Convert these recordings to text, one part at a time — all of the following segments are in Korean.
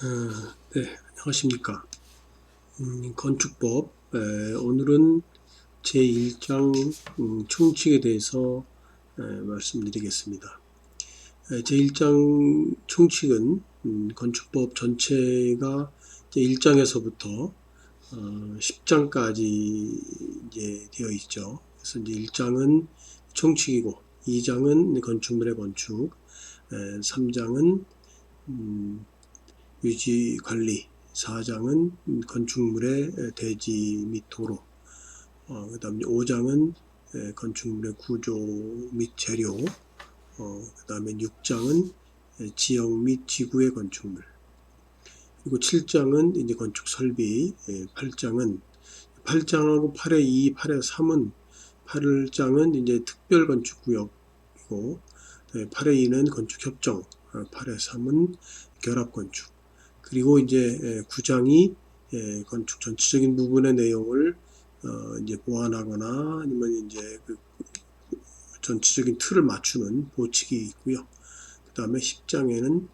네, 안녕하십니까. 건축법, 오늘은 제1장 총칙에 대해서 말씀드리겠습니다. 제1장 총칙은 건축법 전체가 제1장에서부터 10장까지 이제 되어 있죠. 그래서 이제 1장은 총칙이고, 2장은 건축물의 건축, 3장은 유지 관리, 4장은 건축물의 대지 및 도로, 그 다음 5장은 건축물의 구조 및 재료, 그 다음에 6장은 지역 및 지구의 건축물, 그리고 7장은 이제 건축 설비, 8장은 8장하고 8의 2, 8의 3은 8장은 이제 특별 건축 구역이고 8의 2는 건축 협정, 8의 3은 결합 건축. 그리고 이제 9장이 건축 전체적인 부분의 내용을 이제 보완하거나 아니면 이제 그 전체적인 틀을 맞추는 보칙이 있고요. 그 다음에 10장에는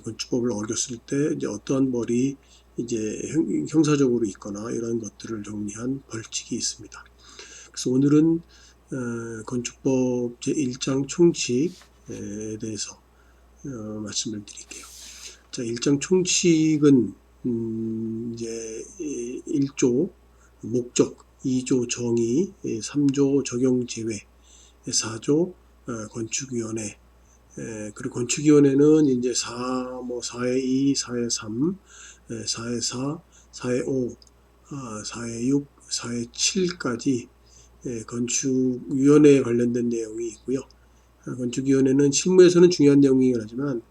건축법을 어겼을 때 이제 어떠한 벌이 이제 형사적으로 있거나 이런 것들을 정리한 벌칙이 있습니다. 그래서 오늘은 건축법 제1장 총칙에 대해서 말씀을 드릴게요. 자, 1장 총칙은 이제 1조 목적, 2조 정의, 3조 적용 제외, 4조 건축위원회, 그리고 건축위원회는 이제 4의 2, 4의 3, 4의 4, 4의 5, 4의 6, 4의 7까지 건축위원회에 관련된 내용이 있고요. 건축위원회는 실무에서는 중요한 내용이긴 하지만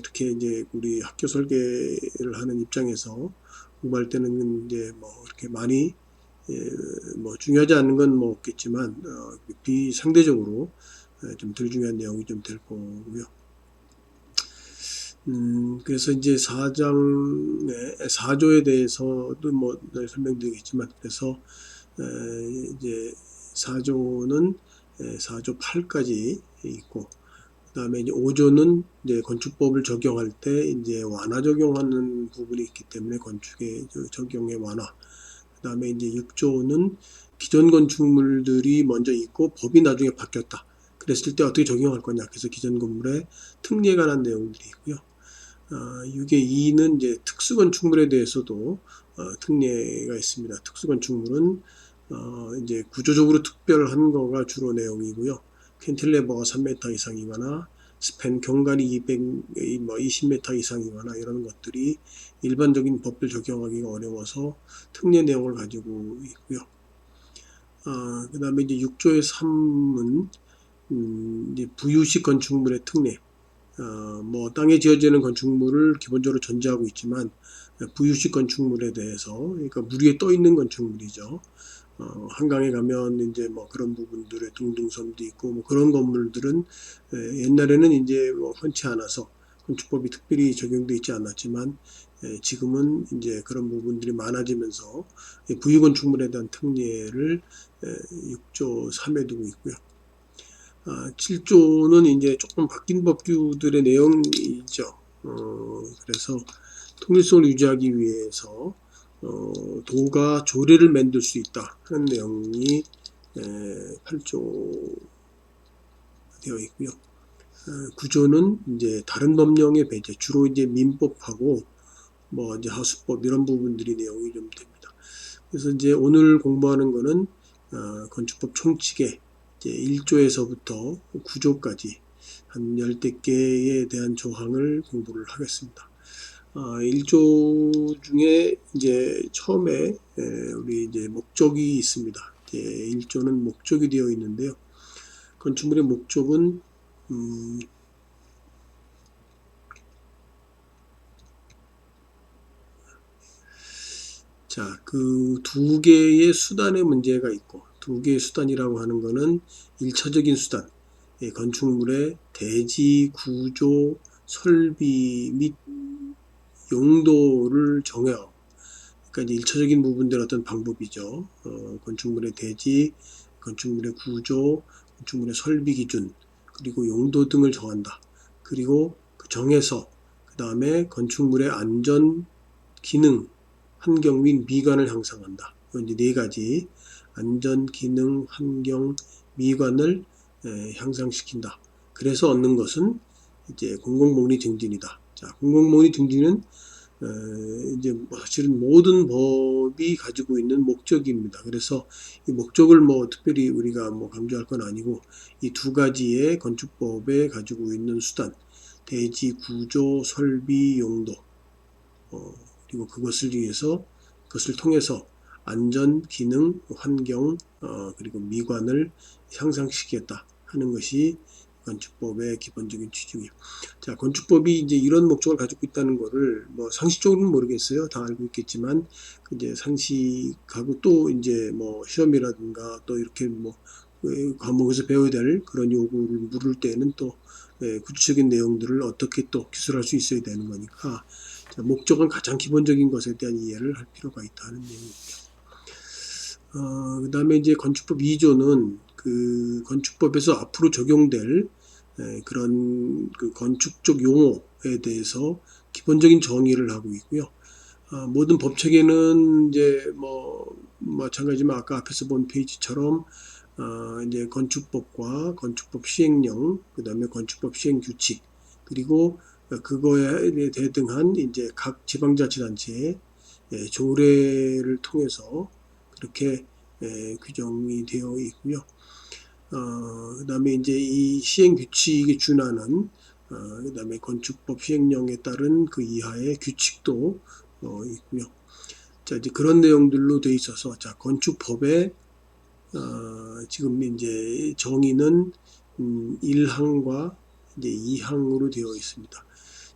특히 이제 우리 학교 설계를 하는 입장에서 공부할 때는 이제 뭐 이렇게 많이 뭐 중요하지 않은 건 뭐 없겠지만 비상대적으로 좀 덜 중요한 내용이 좀 될 거고요. 그래서 이제 4조에 대해서도 뭐 설명드리겠지만 그래서 이제 4조는 4조 8까지 있고 그 다음에 이제 5조는 이제 건축법을 적용할 때 이제 완화 적용하는 부분이 있기 때문에 건축의 적용의 완화. 그 다음에 이제 6조는 기존 건축물들이 먼저 있고 법이 나중에 바뀌었다. 그랬을 때 어떻게 적용할 거냐. 그래서 기존 건물의 특례에 관한 내용들이 있고요. 6의 2는 이제 특수 건축물에 대해서도 특례가 있습니다. 특수 건축물은 이제 구조적으로 특별한 거가 주로 내용이고요. 캔틸레버가 3m 이상이거나 스팬 경관이 20m 이상이거나 이런 것들이 일반적인 법을 적용하기가 어려워서 특례 내용을 가지고 있고요. 그 다음에 이제 6조의 3은 이제 부유식 건축물의 특례, 뭐 땅에 지어지는 건축물을 기본적으로 전제하고 있지만 부유식 건축물에 대해서 그러니까 물 위에 떠 있는 건축물이죠. 한강에 가면 이제 뭐 그런 부분들의 둥둥섬도 있고 뭐 그런 건물들은 옛날에는 이제 뭐 흔치 않아서 건축법이 특별히 적용돼 있지 않았지만 지금은 이제 그런 부분들이 많아지면서 부유 건축물에 대한 특례를 6조 3에 두고 있고요. 7조는 이제 조금 바뀐 법규들의 내용이죠. 그래서 통일성을 유지하기 위해서 도가 조례를 만들 수 있다 하는 내용이 8조 되어 있고요. 9조는 이제 다른 법령의 배제, 주로 이제 민법하고 뭐 이제 하수법 이런 부분들이 내용이 좀 됩니다. 그래서 이제 오늘 공부하는 거는 건축법 총칙의 이제 1조에서부터 9조까지 한 10대 개에 대한 조항을 공부를 하겠습니다. 1조 중에 이제 처음에 우리 이제 목적이 있습니다. 1조는 목적이 되어 있는데요. 건축물의 목적은 자, 그 두 개의 수단의 문제가 있고 두 개의 수단이라고 하는 거는 1차적인 수단, 건축물의 대지, 구조, 설비 및 용도를 정해요. 그러니까 이제 1차적인 부분들 어떤 방법이죠. 건축물의 대지, 건축물의 구조, 건축물의 설비 기준, 그리고 용도 등을 정한다. 그리고 그 정해서 그 다음에 건축물의 안전, 기능, 환경 및 미관을 향상한다. 이제 네 가지 안전, 기능, 환경, 미관을 향상시킨다. 그래서 얻는 것은 이제 공공복리 증진이다. 자, 공공복리 증진은 이제 사실은 모든 법이 가지고 있는 목적입니다. 그래서 이 목적을 뭐 특별히 우리가 뭐 강조할 건 아니고 이 두 가지의 건축법에 가지고 있는 수단, 대지, 구조, 설비, 용도, 그리고 그것을 통해서 안전, 기능, 환경, 그리고 미관을 향상시키겠다 하는 것이 건축법의 기본적인 취지고요. 자, 건축법이 이제 이런 목적을 가지고 있다는 거를 뭐 상식적으로는 모르겠어요. 다 알고 있겠지만 이제 상식하고 또 이제 뭐 시험이라든가 또 이렇게 뭐 과목에서 배워야 될 그런 요구를 물을 때는 또 구체적인 내용들을 어떻게 또 기술할 수 있어야 되는 거니까 자, 목적은 가장 기본적인 것에 대한 이해를 할 필요가 있다는 내용입니다. 그 다음에 이제 건축법 2조는 그 건축법에서 앞으로 적용될 그런 그 건축적 용어에 대해서 기본적인 정의를 하고 있고요. 모든 법체계는 이제 뭐 마찬가지지만 아까 앞에서 본 페이지처럼 이제 건축법과 건축법 시행령, 그 다음에 건축법 시행 규칙, 그리고 그거에 대등한 이제 각 지방자치단체의 조례를 통해서 그렇게 규정이 되어 있고요. 그 다음에 이제 이 시행 규칙에 준하는 그 다음에 건축법 시행령에 따른 그 이하의 규칙도 있고요. 자, 이제 그런 내용들로 되어 있어서 자, 건축법에 지금 이제 정의는 1항과 이제 2항으로 되어 있습니다.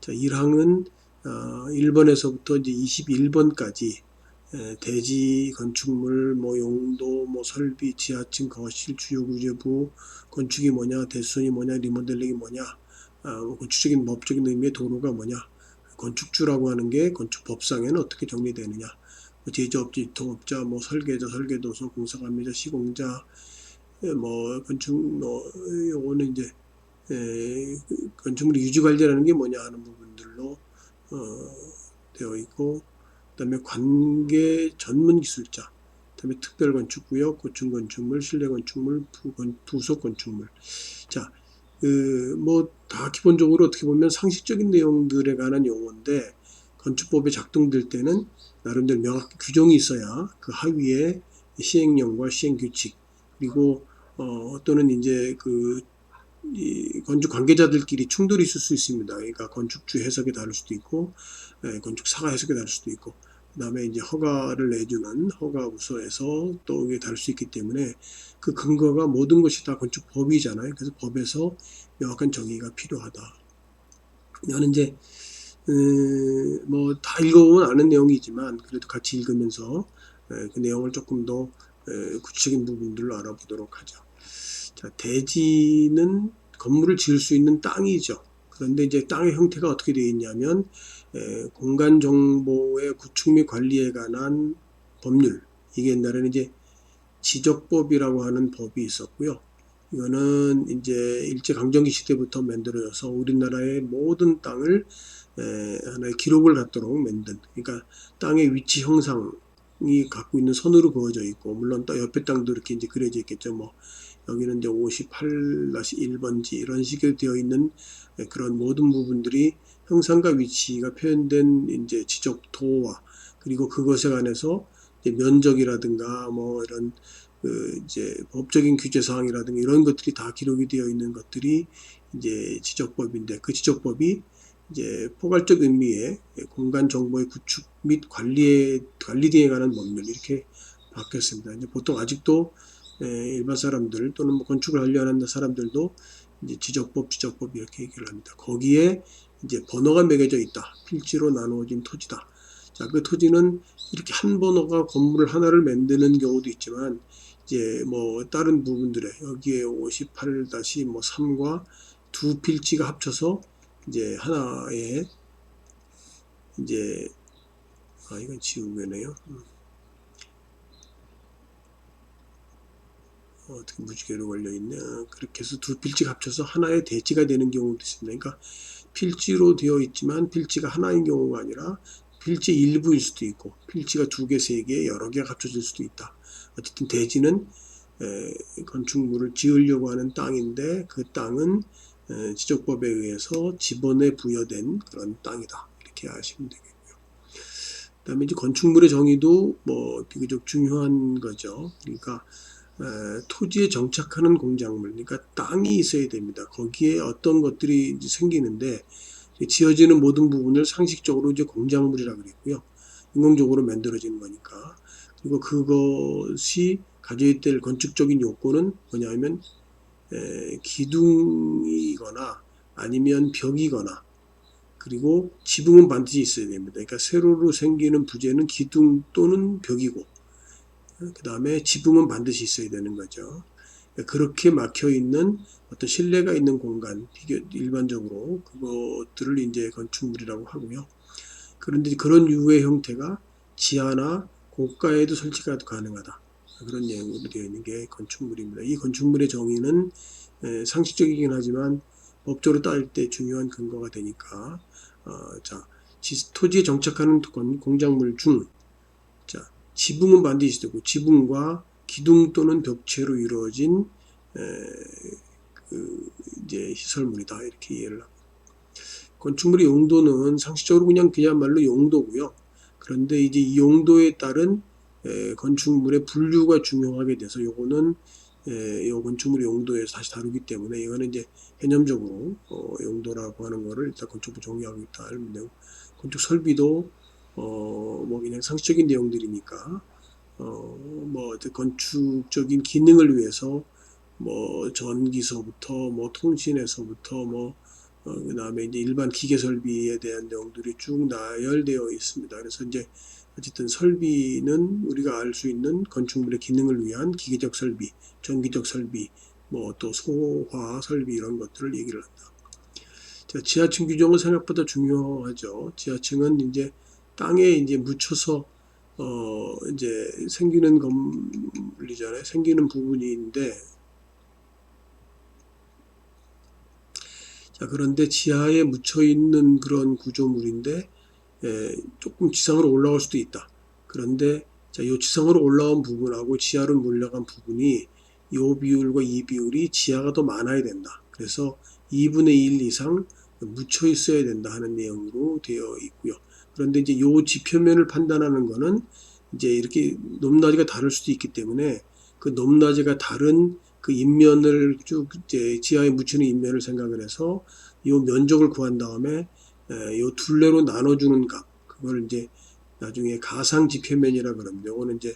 자, 1항은 1번에서부터 이제 21번까지 대지 건축물, 뭐 용도, 뭐 설비, 지하층, 거실, 주요 구조부, 건축이 뭐냐, 대수선이 뭐냐, 리모델링이 뭐냐, 건축적인 법적인 의미의 도로가 뭐냐, 건축주라고 하는 게 건축법상에는 어떻게 정리되느냐, 제조업자, 유통업자, 뭐 설계자, 설계도서, 공사관리자, 시공자, 뭐 건축, 요거는 이제 건축물 유지관리라는 게 뭐냐 하는 부분들로 되어 있고, 그다음에 관계 전문 기술자, 그다음에 특별 건축구역, 고층 건축물, 실내 건축물, 부속 건축물. 자, 뭐 다 기본적으로 어떻게 보면 상식적인 내용들에 관한 용어인데 건축법에 작동될 때는 나름대로 명확히 규정이 있어야 그 하위에 시행령과 시행규칙 그리고 또는 이제 이 건축 관계자들끼리 충돌이 있을 수 있습니다. 그러니까 건축주 해석이 다를 수도 있고, 건축사가 해석이 다를 수도 있고, 그 다음에 이제 허가를 내주는 허가부서에서 또 이게 다를 수 있기 때문에 그 근거가 모든 것이 다 건축법이잖아요. 그래서 법에서 명확한 정의가 필요하다. 나는 이제 뭐 다 읽어보면 아는 내용이지만 그래도 같이 읽으면서 그 내용을 조금 더 구체적인 부분들로 알아보도록 하죠. 자, 대지는 건물을 지을 수 있는 땅이죠. 그런데 이제 땅의 형태가 어떻게 되어 있냐면 공간 정보의 구축 및 관리에 관한 법률. 이게 옛날에는 이제 지적법이라고 하는 법이 있었고요. 이거는 이제 일제강점기 시대부터 만들어져서 우리나라의 모든 땅을 하나의 기록을 갖도록 만든. 그러니까 땅의 위치 형상이 갖고 있는 선으로 그어져 있고, 물론 또 옆에 땅도 이렇게 이제 그려져 있겠죠. 뭐 여기는 이제 58-1번지 이런 식으로 되어 있는 그런 모든 부분들이 형상과 위치가 표현된 이제 지적도와 그리고 그것에 관해서 이제 면적이라든가 뭐 이런 이제 법적인 규제 사항이라든가 이런 것들이 다 기록이 되어 있는 것들이 이제 지적법인데 그 지적법이 이제 포괄적 의미의 공간 정보의 구축 및 관리 등에 관한 법률 이렇게 바뀌었습니다. 이제 보통 아직도 일반 사람들 또는 뭐 건축을 하려는 사람들도 이제 지적법 이렇게 얘기를 합니다. 거기에 이제 번호가 매겨져 있다. 필지로 나누어진 토지다. 자, 그 토지는 이렇게 한 번호가 건물 하나를 만드는 경우도 있지만 이제 뭐 다른 부분들에 여기에 58-3과 두 필지가 합쳐서 이제 하나의 이제 이건 지우개네요. 어떻게 무지개로 걸려있네. 그렇게 해서 두 필지가 합쳐서 하나의 대지가 되는 경우도 있습니다. 그러니까 필지로 되어 있지만 필지가 하나인 경우가 아니라 필지 일부일 수도 있고 필지가 2개, 3개, 여러 개가 합쳐질 수도 있다. 어쨌든 대지는 건축물을 지으려고 하는 땅인데 그 땅은 지적법에 의해서 지번에 부여된 그런 땅이다. 이렇게 아시면 되겠고요. 그다음에 이제 건축물의 정의도 뭐 비교적 중요한 거죠. 그러니까 토지에 정착하는 공작물, 그러니까 땅이 있어야 됩니다. 거기에 어떤 것들이 이제 생기는데 지어지는 모든 부분을 상식적으로 이제 공작물이라고 그랬고요. 인공적으로 만들어지는 거니까. 그리고 그것이 가져야 될 건축적인 요건은 뭐냐면 기둥이거나 아니면 벽이거나 그리고 지붕은 반드시 있어야 됩니다. 그러니까 세로로 생기는 부재는 기둥 또는 벽이고 그 다음에 지붕은 반드시 있어야 되는 거죠. 그렇게 막혀 있는 어떤 실내가 있는 공간, 일반적으로 그것들을 이제 건축물이라고 하고요. 그런데 그런 유의 형태가 지하나 고가에도 설치가 가능하다. 그런 내용으로 되어 있는 게 건축물입니다. 이 건축물의 정의는 상식적이긴 하지만 법적으로 따질 때 중요한 근거가 되니까 자, 토지에 정착하는 공작물 중 자, 지붕은 반드시 되고 지붕과 기둥 또는 벽체로 이루어진 이제 시설물이다 이렇게 이해를 합니다. 건축물의 용도는 상식적으로 그야말로 용도고요. 그런데 이제 이 용도에 따른 건축물의 분류가 중요하게 돼서 요거는 이 건축물의 용도에서 다시 다루기 때문에 이거는 이제 개념적으로 용도라고 하는 거를 일단 건축부 정의하고 있다 알면 되고 건축 설비도 뭐 그냥 상식적인 내용들이니까 뭐 건축적인 기능을 위해서 뭐 전기서부터 뭐 통신에서부터 뭐 그다음에 이제 일반 기계 설비에 대한 내용들이 쭉 나열되어 있습니다. 그래서 이제 어쨌든 설비는 우리가 알 수 있는 건축물의 기능을 위한 기계적 설비, 전기적 설비, 뭐 또 소화 설비 이런 것들을 얘기를 한다. 자, 지하층 규정은 생각보다 중요하죠. 지하층은 이제 땅에 이제 묻혀서 이제 생기는 건물이잖아요. 생기는 부분인데 자, 그런데 지하에 묻혀 있는 그런 구조물인데 조금 지상으로 올라올 수도 있다. 그런데 자, 요 지상으로 올라온 부분하고 지하로 몰려간 부분이 요 비율과 이 비율이 지하가 더 많아야 된다. 그래서 2분의 1 이상 묻혀 있어야 된다 하는 내용으로 되어 있고요. 그런데 이제 요 지표면을 판단하는 거는 이제 이렇게 높낮이가 다를 수도 있기 때문에 그 높낮이가 다른 그 인면을 쭉 이제 지하에 묻히는 인면을 생각을 해서 요 면적을 구한 다음에 요 둘레로 나눠주는 값 그걸 이제 나중에 가상 지표면이라 그럽니다. 이거는 이제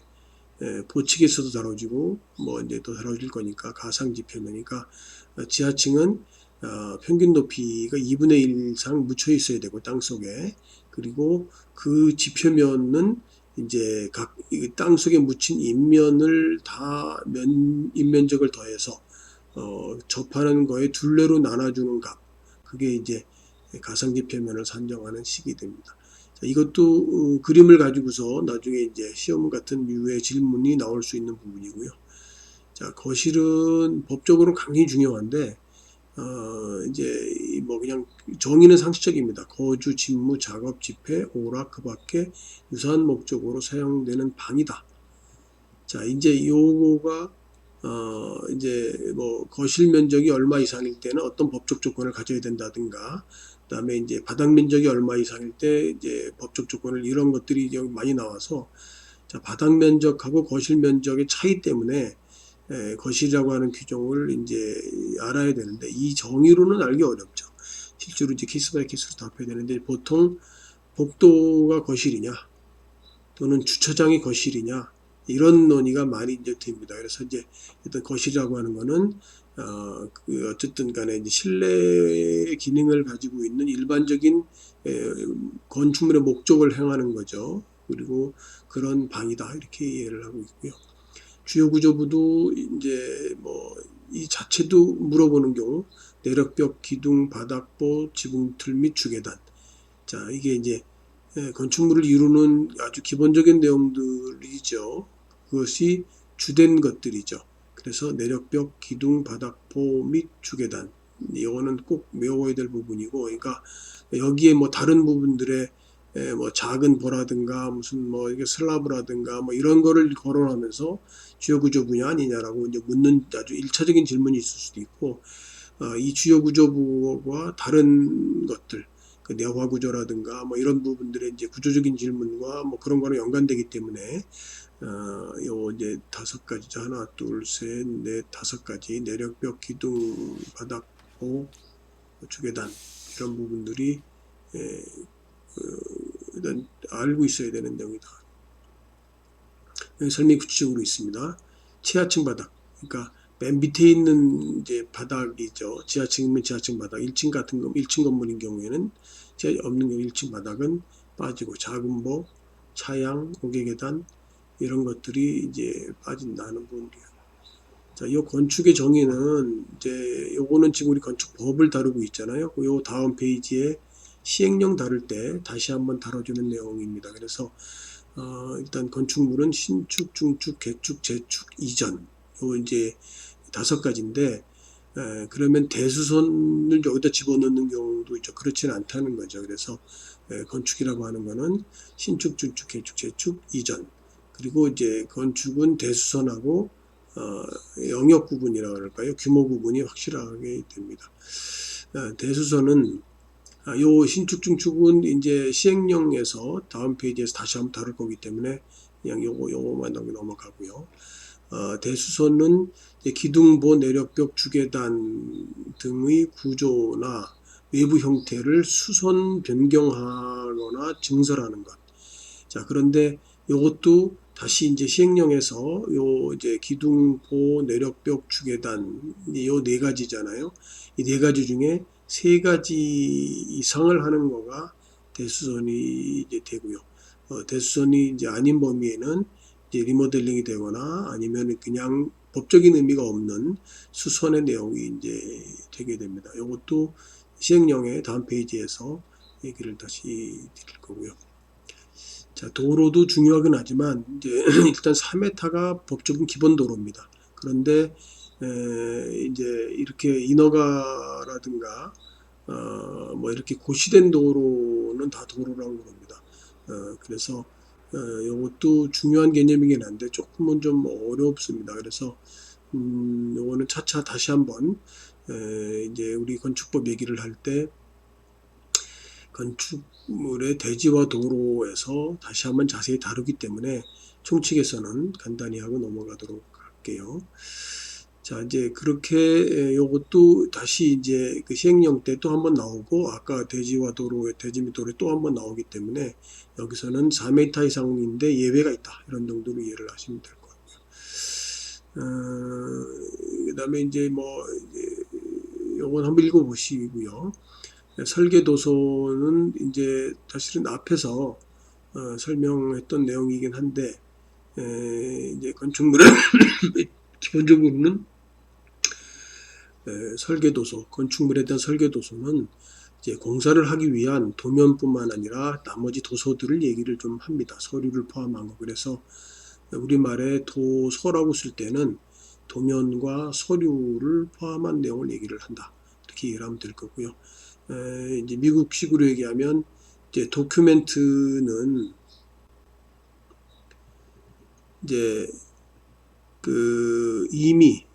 보측에서도 다뤄지고 뭐 이제 또 다뤄질 거니까 가상 지표면이니까 지하층은 평균 높이가 2분의 1 이상 묻혀 있어야 되고 땅 속에 그리고 그 지표면은 이제 각 땅 속에 묻힌 인면을 다 인면적을 더해서 접하는 거에 둘레로 나눠주는 값 그게 이제 가상지표면을 산정하는 식이 됩니다. 자, 이것도 그림을 가지고서 나중에 이제 시험 같은 류의 질문이 나올 수 있는 부분이고요. 자, 거실은 법적으로 굉장히 중요한데 이제 뭐 그냥 정의는 상식적입니다. 거주, 직무, 작업, 집회, 오락 그 밖에 유사한 목적으로 사용되는 방이다. 자, 이제 요거가 이제 뭐 거실 면적이 얼마 이상일 때는 어떤 법적 조건을 가져야 된다든가, 그다음에 이제 바닥 면적이 얼마 이상일 때 이제 법적 조건을 이런 것들이 많이 나와서 자, 바닥 면적하고 거실 면적의 차이 때문에 거실이라고 하는 규정을 이제 알아야 되는데 이 정의로는 알기 어렵죠. 실제로 이제 케이스 바이 케이스로 답해야 되는데 보통 복도가 거실이냐 또는 주차장이 거실이냐 이런 논의가 많이 이제 됩니다. 그래서 이제 일단 거실이라고 하는 거는 어쨌든 간에 이제 실내 기능을 가지고 있는 일반적인 건축물의 목적을 행하는 거죠. 그리고 그런 방이다 이렇게 이해를 하고 있고요. 주요 구조부도 이제 뭐 이 자체도 물어보는 경우 내력벽, 기둥, 바닥보, 지붕틀 및 주계단. 자, 이게 이제 건축물을 이루는 아주 기본적인 내용들이죠. 그것이 주된 것들이죠. 그래서 내력벽, 기둥, 바닥보 및 주계단 이거는 꼭 외워야 될 부분이고, 그러니까 여기에 뭐 다른 부분들의 뭐 작은 보라든가 무슨 뭐 이게 슬라브라든가 뭐 이런 거를 거론하면서 주요 구조 분야 아니냐라고 이제 묻는 아주 1차적인 질문이 있을 수도 있고, 이 주요 구조부와 다른 것들, 그 내화 구조라든가 뭐 이런 부분들의 이제 구조적인 질문과 뭐 그런 거랑 연관되기 때문에 요 이제 5가지죠. 하나, 둘, 셋, 넷, 5가지 내력벽, 기둥, 바닥, 보, 주계단 이런 부분들이 일단 알고 있어야 되는 내용이다. 여기 설명이 구체적으로 있습니다. 지하층 바닥, 그러니까 맨 밑에 있는 이제 바닥이죠. 지하층이면 지하층 바닥, 1층 같은 거, 1층 건물인 경우에는 없는 경우 1층 바닥은 빠지고 작은 보, 차양, 고개계단 이런 것들이 이제 빠진다는 부분이에요. 자, 이 건축의 정의는 이제 요거는 지금 우리 건축법을 다루고 있잖아요. 요 다음 페이지에 시행령 다룰 때 다시 한번 다뤄주는 내용입니다. 그래서 일단 건축물은 신축, 중축, 개축, 재축, 이전 요 이제 5가지인데 그러면 대수선을 여기다 집어넣는 경우도 있죠. 그렇지는 않다는 거죠. 그래서 건축이라고 하는 거는 신축, 중축, 개축, 재축, 이전 그리고 이제 건축은 대수선하고 영역 구분이라고 할까요? 규모 구분이 확실하게 됩니다. 대수선은 요 신축 중축은 이제 시행령에서 다음 페이지에서 다시 한번 다룰 거기 때문에 그냥 요거만 넘어가고요. 대수선은 기둥보, 내력벽, 주계단 등의 구조나 외부 형태를 수선 변경하거나 증설하는 것. 자, 그런데 요것도 다시 이제 시행령에서 요 이제 기둥보, 내력벽, 주계단 요 4가지잖아요. 이 4가지 중에 3가지 이상을 하는 거가 대수선이 이제 되고요. 대수선이 이제 아닌 범위에는 이제 리모델링이 되거나 아니면 그냥 법적인 의미가 없는 수선의 내용이 이제 되게 됩니다. 이것도 시행령의 다음 페이지에서 얘기를 다시 드릴 거고요. 자, 도로도 중요하긴 하지만 이제 일단 4m가 법적인 기본 도로입니다. 그런데 이제 이렇게 인허가라든가 뭐 이렇게 고시된 도로는 다 도로라고 부릅니다. 그래서 이것도 중요한 개념이긴 한데 조금은 좀 어렵습니다. 그래서 요거는 차차 다시 한번 이제 우리 건축법 얘기를 할 때 건축물의 대지와 도로에서 다시 한번 자세히 다루기 때문에 총칙에서는 간단히 하고 넘어가도록 할게요. 자, 이제 그렇게 요것도 다시 이제 그 시행령 때 또 한번 나오고 아까 대지와 도로, 대지 및 도로에 또 한번 나오기 때문에 여기서는 4m 이상인데 예외가 있다. 이런 정도로 이해를 하시면 될 것 같고요. 그 다음에 이제 뭐 요건 한번 읽어보시고요. 설계도서는 이제 사실은 앞에서 설명했던 내용이긴 한데 이제 건축물은 기본적으로는 설계도서, 건축물에 대한 설계도서는 이제 공사를 하기 위한 도면뿐만 아니라 나머지 도서들을 얘기를 좀 합니다. 서류를 포함한 거. 그래서 우리말에 도서라고 쓸 때는 도면과 서류를 포함한 내용을 얘기를 한다. 이렇게 이해를 하면 될 거고요. 이제 미국식으로 얘기하면 이제 도큐멘트는 이제 그 이미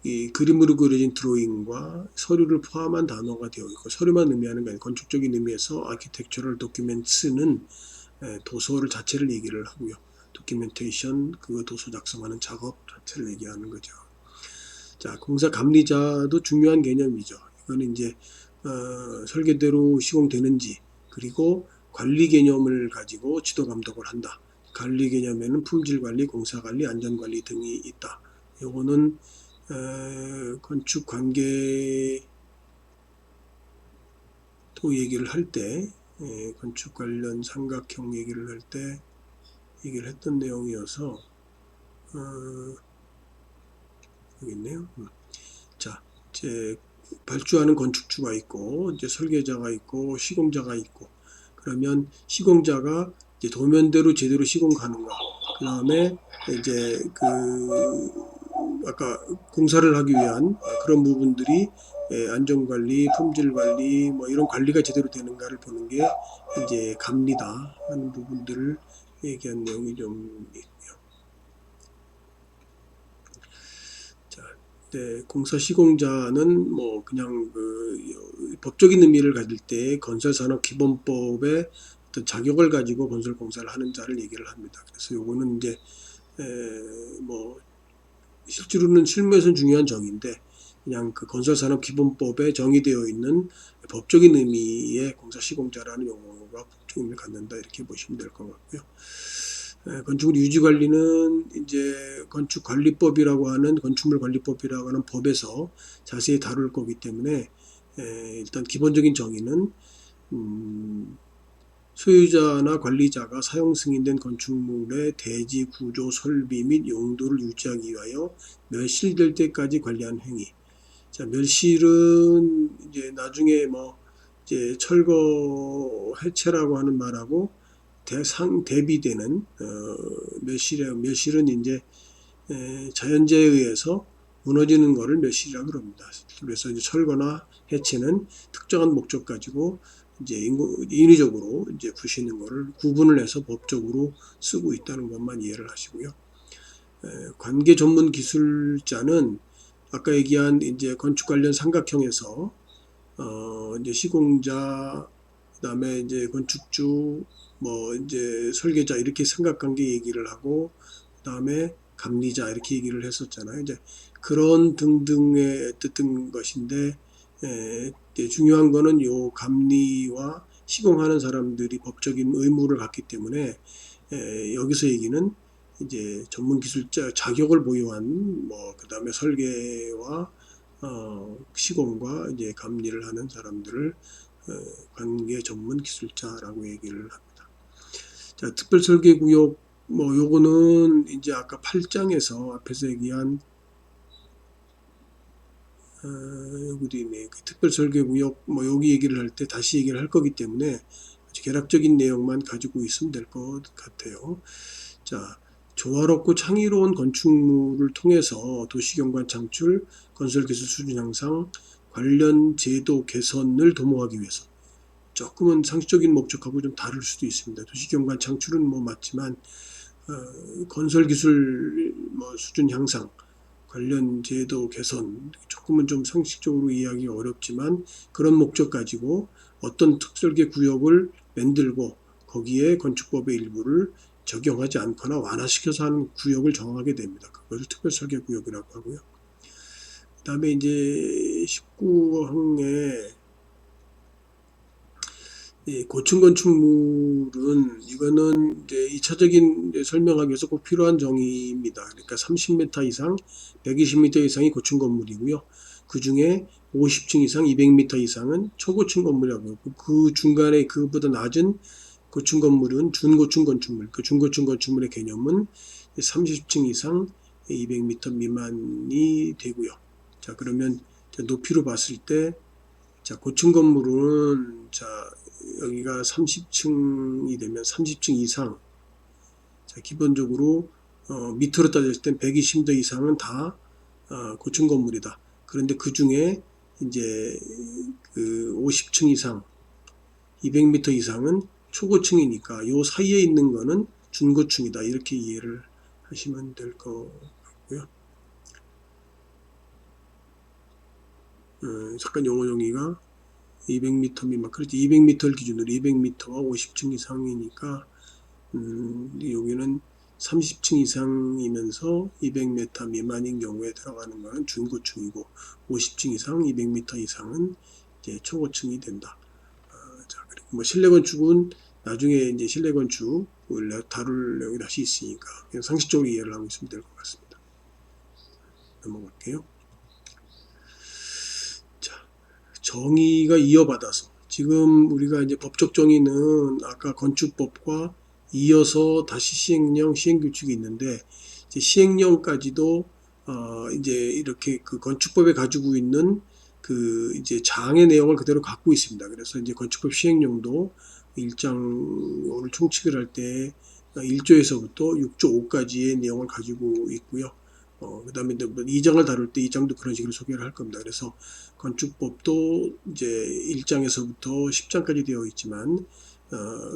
이 그림으로 그려진 드로잉과 서류를 포함한 단어가 되어 있고 서류만 의미하는 게 아니라 건축적인 의미에서 아키텍처럴 도큐멘트는 도서를 자체를 얘기를 하고요. 도큐멘테이션 그 도서 작성하는 작업 자체를 얘기하는 거죠. 자, 공사 감리자도 중요한 개념이죠. 이거는 이제 설계대로 시공되는지 그리고 관리 개념을 가지고 지도 감독을 한다. 관리 개념에는 품질 관리, 공사 관리, 안전 관리 등이 있다. 요거는 건축 관계도 얘기를 할 때 건축 관련 삼각형 얘기를 할 때 얘기를 했던 내용이어서 여기 있네요. 자, 이제 발주하는 건축주가 있고 이제 설계자가 있고 시공자가 있고 그러면 시공자가 이제 도면대로 제대로 시공 가는가 그 다음에 이제 그 아까 공사를 하기 위한 그런 부분들이 안전관리, 품질관리, 뭐 이런 관리가 제대로 되는가를 보는 게 이제 갑니다 하는 부분들을 얘기한 내용이 좀 있고요. 자, 네, 공사 시공자는 뭐 그냥 그 법적인 의미를 가질 때 건설산업기본법의 어떤 자격을 가지고 건설 공사를 하는 자를 얘기를 합니다. 그래서 요거는 이제 뭐 실제로는 실무에서는 중요한 정의인데 그냥 그 건설산업기본법에 정의되어 있는 법적인 의미의 공사시공자라는 용어가 법적 의미를 갖는다 이렇게 보시면 될 것 같고요. 건축물 유지관리는 이제 건축관리법이라고 하는 건축물관리법이라고 하는 법에서 자세히 다룰 거기 때문에 일단 기본적인 정의는 소유자나 관리자가 사용 승인된 건축물의 대지, 구조, 설비 및 용도를 유지하기 위하여 멸실될 때까지 관리하는 행위. 자, 멸실은 이제 나중에 뭐 이제 철거 해체라고 하는 말하고 대비되는 멸실은 이제 자연재해에 의해서 무너지는 것을 멸실이라고 합니다. 그래서 이제 철거나 해체는 특정한 목적 가지고 이제 인위적으로 이제 부시는 것을 구분을 해서 법적으로 쓰고 있다는 것만 이해를 하시고요. 관계 전문 기술자는 아까 얘기한 이제 건축 관련 삼각형에서 이제 시공자, 그다음에 이제 건축주, 뭐 이제 설계자 이렇게 삼각관계 얘기를 하고 그다음에 감리자 이렇게 얘기를 했었잖아요. 이제 그런 등등의 뜻인 것인데 중요한 거는 요 감리와 시공하는 사람들이 법적인 의무를 갖기 때문에 여기서 얘기는 이제 전문 기술자 자격을 보유한 뭐 그다음에 설계와 시공과 이제 감리를 하는 사람들을 관계 전문 기술자라고 얘기를 합니다. 자, 특별설계구역 뭐 요거는 이제 아까 8장에서 앞에서 얘기한 여기도 있네. 그 특별설계구역 뭐 여기 얘기를 할 때 다시 얘기를 할 거기 때문에 개략적인 내용만 가지고 있으면 될 것 같아요. 자, 조화롭고 창의로운 건축물을 통해서 도시경관 창출, 건설기술 수준 향상, 관련 제도 개선을 도모하기 위해서 조금은 상식적인 목적하고 좀 다를 수도 있습니다. 도시경관 창출은 뭐 맞지만 건설기술 뭐 수준 향상, 관련 제도 개선 조금은 좀 상식적으로 이해하기 어렵지만 그런 목적 가지고 어떤 특설계 구역을 만들고 거기에 건축법의 일부를 적용하지 않거나 완화시켜서 하는 구역을 정하게 됩니다. 그것을 특별설계 구역이라고 하고요. 그 다음에 이제 19항에 고층 건축물은 이거는 이제 2차적인 설명하기 위해서 꼭 필요한 정의입니다. 그러니까 30m 이상, 120m 이상이 고층 건물이고요. 그 중에 50층 이상, 200m 이상은 초고층 건물이라고 하고 그 중간에 그보다 낮은 고층 건물은 준고층 건축물. 그 준고층 건축물의 개념은 30층 이상, 200m 미만이 되고요. 자, 그러면 높이로 봤을 때 자, 고층 건물은 자, 여기가 30층이 되면 30층 이상. 자, 기본적으로 미터로 따졌을 땐 120m 이상은 다 고층 건물이다. 그런데 그 중에 이제 그 50층 이상, 200m 이상은 초고층이니까 요 사이에 있는 거는 중고층이다. 이렇게 이해를 하시면 될 것 같고요. 잠깐 용어 정의가 200m 미만, 그렇지 200m를 기준으로 200m와 50층 이상이니까 여기는 30층 이상이면서 200m 미만인 경우에 들어가는 것은 중고층이고 50층 이상, 200m 이상은 이제 초고층이 된다. 자, 그리고 뭐 실내 건축은 나중에 이제 실내 건축을 다룰 내용이 다시 있으니까 그냥 상식적으로 이해를 하고 있으면 될 것 같습니다. 넘어갈게요. 자, 정의가 이어받아서 지금 우리가 이제 법적 정의는 아까 건축법과 이어서 다시 시행령, 시행규칙이 있는데 이제 시행령까지도 이제 이렇게 그 건축법에 가지고 있는 그 이제 장의 내용을 그대로 갖고 있습니다. 그래서 이제 건축법 시행령도 1장 오늘 총칙을 할 때 1조에서부터 6조 5까지의 내용을 가지고 있고요. 그 다음에 뭐 2장을 다룰 때 2장도 그런 식으로 소개를 할 겁니다. 그래서 건축법도 이제 1장에서부터 10장까지 되어 있지만,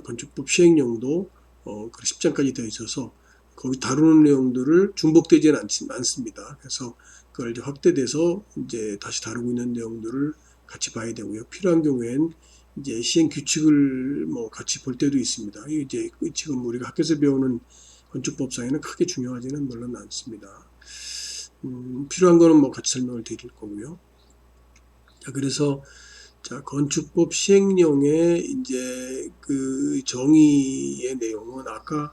건축법 시행령도 10장까지 되어 있어서 거기 다루는 내용들을 중복되지는 않습니다. 그래서 그걸 이제 확대돼서 이제 다시 다루고 있는 내용들을 같이 봐야 되고요. 필요한 경우엔 이제 시행 규칙을 뭐 같이 볼 때도 있습니다. 이제 지금 우리가 학교에서 배우는 건축법상에는 크게 중요하지는 물론 않습니다. 필요한 거는 뭐 같이 설명을 드릴 거고요. 자, 그래서 자, 건축법 시행령의 이제 그 정의의 내용은 아까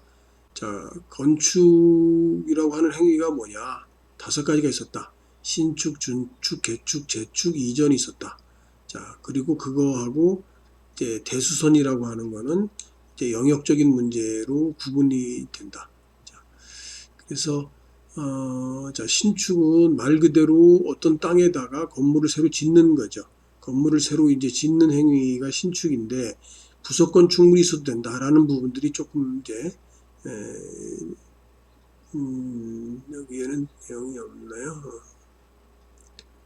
자, 건축이라고 하는 행위가 뭐냐? 5가지가 있었다. 신축, 준축, 개축, 재축, 이전이 있었다. 자, 그리고 그거하고 이제 대수선이라고 하는 거는 이제 영역적인 문제로 구분이 된다. 자, 그래서 자, 신축은 말 그대로 어떤 땅에다가 건물을 새로 짓는 거죠. 건물을 새로 이제 짓는 행위가 신축인데 부속 건축물이 있어도 된다라는 부분들이 조금 이제 여기에는 내용이 없나요?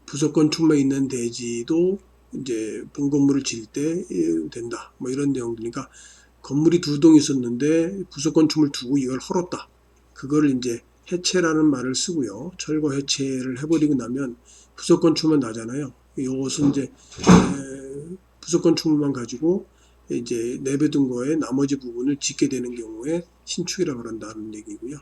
부속 건축만 있는 대지도 이제 본 건물을 지을 때 된다. 뭐 이런 내용들이니까 건물이 2동 있었는데 부속 건축물 두고 이걸 헐었다. 그거를 이제 해체라는 말을 쓰고요. 철거 해체를 해버리고 나면 부속 건축만 나잖아요. 이것은 이제 부속 건축물만 가지고 이제 내버둔 거에 나머지 부분을 짓게 되는 경우에 신축이라고 그런다는 얘기고요.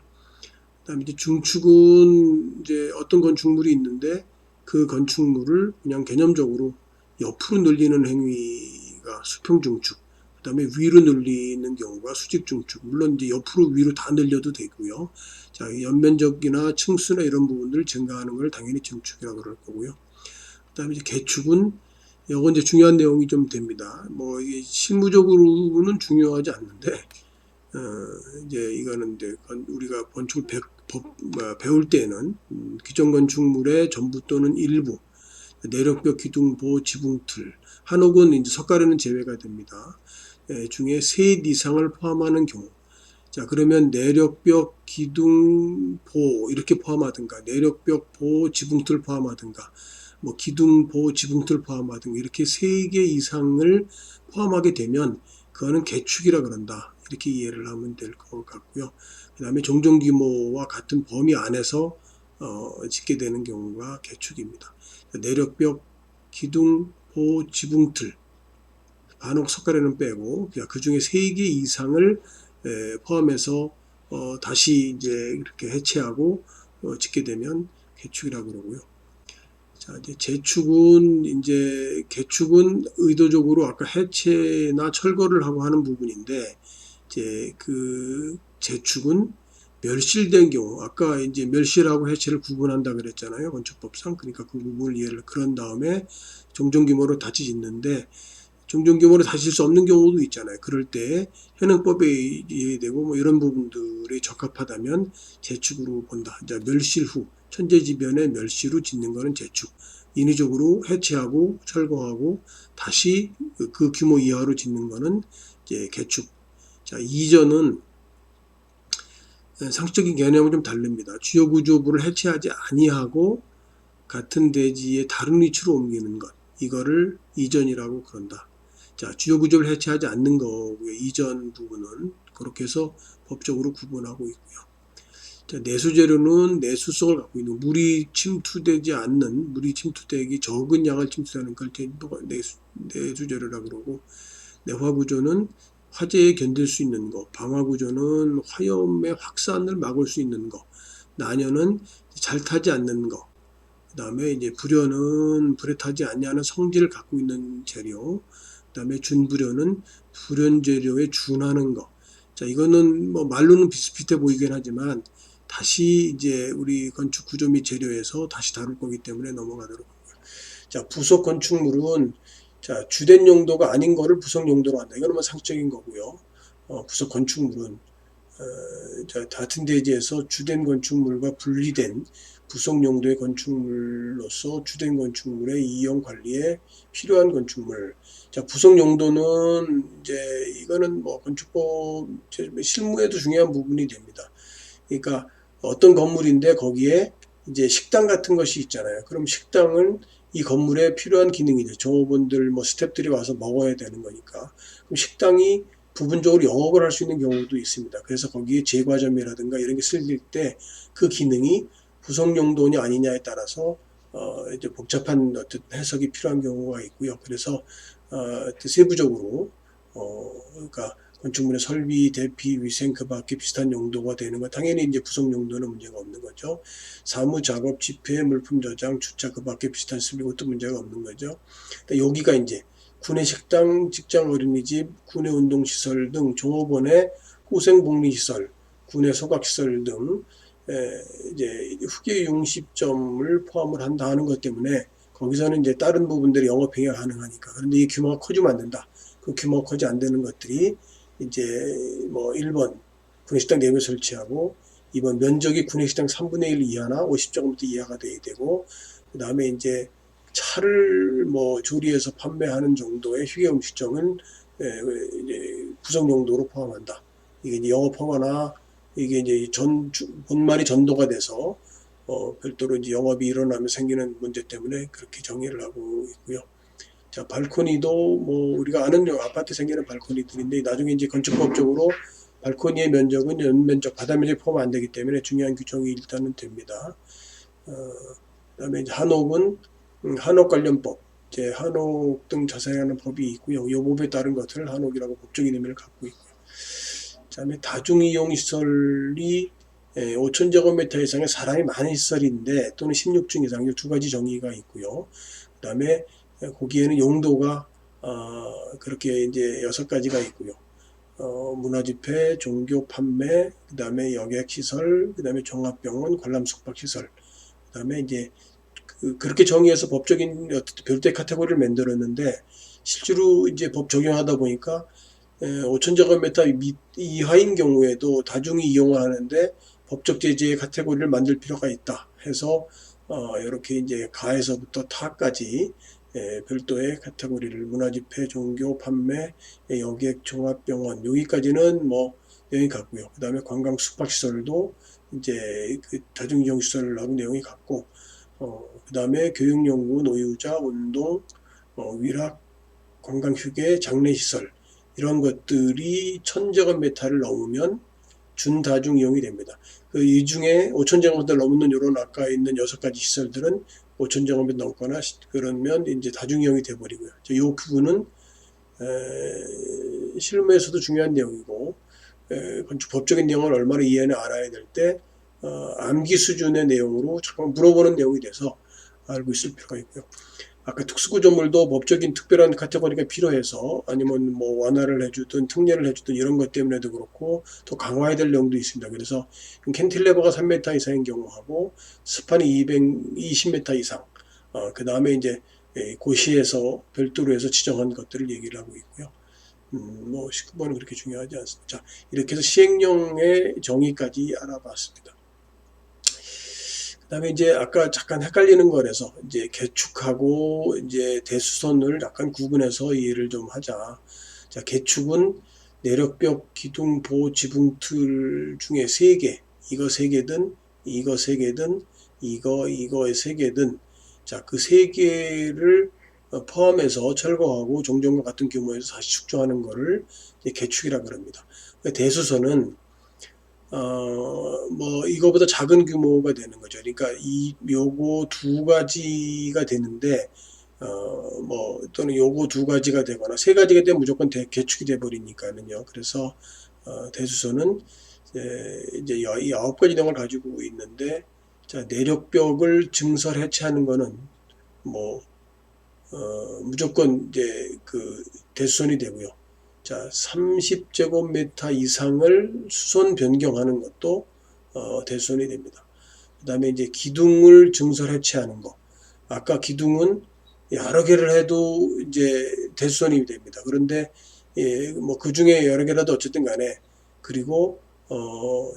그다음에 이제 중축은 이제 어떤 건축물이 있는데 그 건축물을 그냥 개념적으로 옆으로 늘리는 행위가 수평중축. 그다음에 위로 늘리는 경우가 수직중축. 물론 이제 옆으로 위로 다 늘려도 되고요. 자, 연면적이나 층수나 이런 부분들 증가하는 걸 당연히 증축이라고 그럴 거고요. 그다음에 이제 개축은 이건 이제 중요한 내용이 좀 됩니다. 뭐 이게 실무적으로는 중요하지 않는데 이제 이거는 이제 우리가 건축을 배울 때는 기존 건축물의 전부 또는 일부 내력벽, 기둥보, 지붕틀 한옥은 이제 석가래는 제외가 됩니다. 중에 셋 이상을 포함하는 경우. 자, 그러면 내력벽, 기둥, 보 이렇게 포함하든가 내력벽, 보, 지붕틀 포함하든가 뭐 기둥, 보, 지붕틀 포함하든가 이렇게 3개 이상을 포함하게 되면 그거는 개축이라 그런다. 이렇게 이해를 하면 될 것 같고요. 그 다음에 종전 규모와 같은 범위 안에서 짓게 되는 경우가 개축입니다. 내력벽, 기둥, 보, 지붕틀 반옥 석가래는 빼고 그 중에 3개 이상을 포함해서 다시 이제 이렇게 해체하고 짓게 되면 개축이라고 그러고요. 자, 이제 재축은 이제 개축은 의도적으로 아까 해체나 철거를 하고 하는 부분인데 이제 그 재축은 멸실된 경우 아까 이제 멸실하고 해체를 구분한다 그랬잖아요. 건축법상. 그러니까 그 부분을 이해를 그런 다음에 종전 규모로 다시 짓는데 종전 규모로 다시 질 수 없는 경우도 있잖아요. 그럴 때 현행법에 의해되고 뭐 이런 부분들이 적합하다면 재축으로 본다. 이제 멸실 후 천재지변의 멸실 후 짓는 거는 재축. 인위적으로 해체하고 철거하고 다시 그 규모 이하로 짓는 거는 이제 개축. 자, 이전은 상식적인 개념은 좀 다릅니다. 주요 구조부를 해체하지 아니하고 같은 대지의 다른 위치로 옮기는 것. 이거를 이전이라고 그런다. 자, 주요 구조를 해체하지 않는 거고요. 이전 부분은 그렇게 해서 법적으로 구분하고 있고요. 자, 내수재료는 내수성을 갖고 있는 물이 침투되지 않는 물이 침투되기 적은 양을 침투하는 걸 내수재료라고 그러고 내화구조는 화재에 견딜 수 있는 거, 방화구조는 화염의 확산을 막을 수 있는 거, 난연은 잘 타지 않는 거, 그 다음에 이제 불연은 불에 타지 않냐는 성질을 갖고 있는 재료, 그 다음에 준불연은 불연 재료에 준하는 거. 자, 이거는 뭐 말로는 비슷비슷해 보이긴 하지만 다시 이제 우리 건축 구조 및 재료에서 다시 다룰 거기 때문에 넘어가도록 하고요. 자, 부속 건축물은 자, 주된 용도가 아닌 거를 부속 용도로 한다. 이거는 뭐 상식적인 거고요. 부속 건축물은 같은 대지에서 주된 건축물과 분리된 부속 용도의 건축물로서 주된 건축물의 이용 관리에 필요한 건축물. 자, 부속 용도는 이제 이거는 뭐 건축법 실무에도 중요한 부분이 됩니다. 그러니까 어떤 건물인데 거기에 이제 식당 같은 것이 있잖아요. 그럼 식당은 이 건물에 필요한 기능이죠. 종업원들, 뭐 스태프들이 와서 먹어야 되는 거니까. 그럼 식당이 부분적으로 영업을 할 수 있는 경우도 있습니다. 그래서 거기에 제과점이라든가 이런 게 쓸릴 때 그 기능이 부속 용도냐 아니냐에 따라서 이제 복잡한 어떤 해석이 필요한 경우가 있고요. 그래서 세부적으로 그러니까 건축물의 설비, 대피, 위생 그 밖에 비슷한 용도가 되는 거 당연히 이제 부속 용도는 문제가 없는 거죠. 사무 작업, 집회, 물품 저장, 주차 그 밖에 비슷한 쓰는 것도 문제가 없는 거죠. 그러니까 여기가 이제 구내 식당, 직장 어린이집, 구내 운동시설 등 종업원의 후생복리시설, 구내 소각시설 등 이제 후계 융십점을 포함을 한다 하는 것 때문에 거기서는 이제 다른 부분들이 영업행위가 가능하니까. 그런데 이 규모가 커지면 안 된다. 그 규모가 커지 안 되는 것들이 이제 뭐 1번 구내식당 4개 설치하고 2번 면적이 구내식당 3분의 1 이하나 50제곱미터 이하가 돼야 되고 그 다음에 이제 차를 뭐 조리해서 판매하는 정도의 휴게 음식점은 이제 구성 용도로 포함한다. 이게 이제 영업하거나 이게 이제 본말이 전도가 돼서 별도로 이제 영업이 일어나면 생기는 문제 때문에 그렇게 정의를 하고 있고요. 자, 발코니도 뭐 우리가 아는 아파트 생기는 발코니들인데 나중에 이제 건축법적으로 발코니의 면적은 연면적, 바다 면적이 포함 안 되기 때문에 중요한 규정이 일단은 됩니다. 그다음에 이제 한옥은 한옥 관련법, 이제 한옥 등 자세히 하는 법이 있고요. 이 법에 따른 것을 한옥이라고 법적인 의미를 갖고 있고요. 그다음에 다중이용 시설이 5,000제곱미터 이상의 사람이 많은 시설인데 또는 16층 이상 이 두 가지 정의가 있고요. 그다음에 거기에는 용도가 그렇게 이제 6가지가 있고요. 문화집회, 종교 판매, 그 다음에 여객시설, 그 다음에 종합병원, 관람숙박시설, 그 다음에 이제 그렇게 정의해서 법적인 별도의 카테고리를 만들었는데 실제로 이제 법 적용하다 보니까 5,000제곱미터 이하인 경우에도 다중이 이용을 하는데 법적 제재의 카테고리를 만들 필요가 있다 해서 이렇게 이제 가에서부터 타까지 별도의 카테고리를 문화집회, 종교, 판매, 여객, 종합병원 여기까지는 뭐 내용이 같고요. 그 다음에 관광 숙박시설도 이제 그 다중이용시설하고 내용이 같고 그 다음에 교육연구, 노유자, 운동, 위락, 관광휴게, 장례시설 이런 것들이 1,000제곱미터를 넘으면 준다중 이용이 됩니다. 이 중에 5,000제곱미터 넘는 이런 아까 있는 6가지 시설들은 5,000제곱미터 넘거나 그러면 이제 다중 이용이 돼버리고요. 이 부분은 실무에서도 중요한 내용이고 건축 법적인 내용을 얼마나 이해는 알아야 될 때 암기 수준의 내용으로 잠깐 물어보는 내용이 돼서 알고 있을 필요가 있고요. 아까 특수구조물도 법적인 특별한 카테고리가 필요해서 아니면 뭐 완화를 해주든 특례를 해주든 이런 것 때문에도 그렇고 더 강화해야 될 내용도 있습니다. 그래서 캔틸레버가 3m 이상인 경우하고 스판이 220m 이상 그 다음에 이제 고시에서 별도로 해서 지정한 것들을 얘기를 하고 있고요. 뭐 19번은 그렇게 중요하지 않습니다. 자, 이렇게 해서 시행령의 정의까지 알아봤습니다. 그다음에 이제 아까 잠깐 헷갈리는 거라서 이제 개축하고 이제 대수선을 약간 구분해서 이해를 좀 하자. 자, 개축은 내력벽, 기둥, 보호, 지붕틀 중에 3개, 이거 3개든, 이거 3개든, 이거의 3개든, 자, 그 3개를 포함해서 철거하고 종전과 같은 규모에서 다시 축조하는 거를 개축이라 그럽니다. 대수선은 뭐 이거보다 작은 규모가 되는 거죠. 그러니까 요거 2가지가 되는데 뭐 또는 요거 2가지가 되거나 3가지가 되면 무조건 개축이 돼 버리니까는요. 그래서 대수선은 이제 이 9가지 내용을 가지고 있는데 자, 내력벽을 증설 해체하는 거는 뭐 무조건 이제 그 대수선이 되고요. 자, 30제곱미터 이상을 수선 변경하는 것도 대수선이 됩니다. 그 다음에 이제 기둥을 증설 해체하는 거. 아까 기둥은 여러 개를 해도 이제 대수선이 됩니다. 그런데 뭐 그 중에 여러 개라도 어쨌든 간에 그리고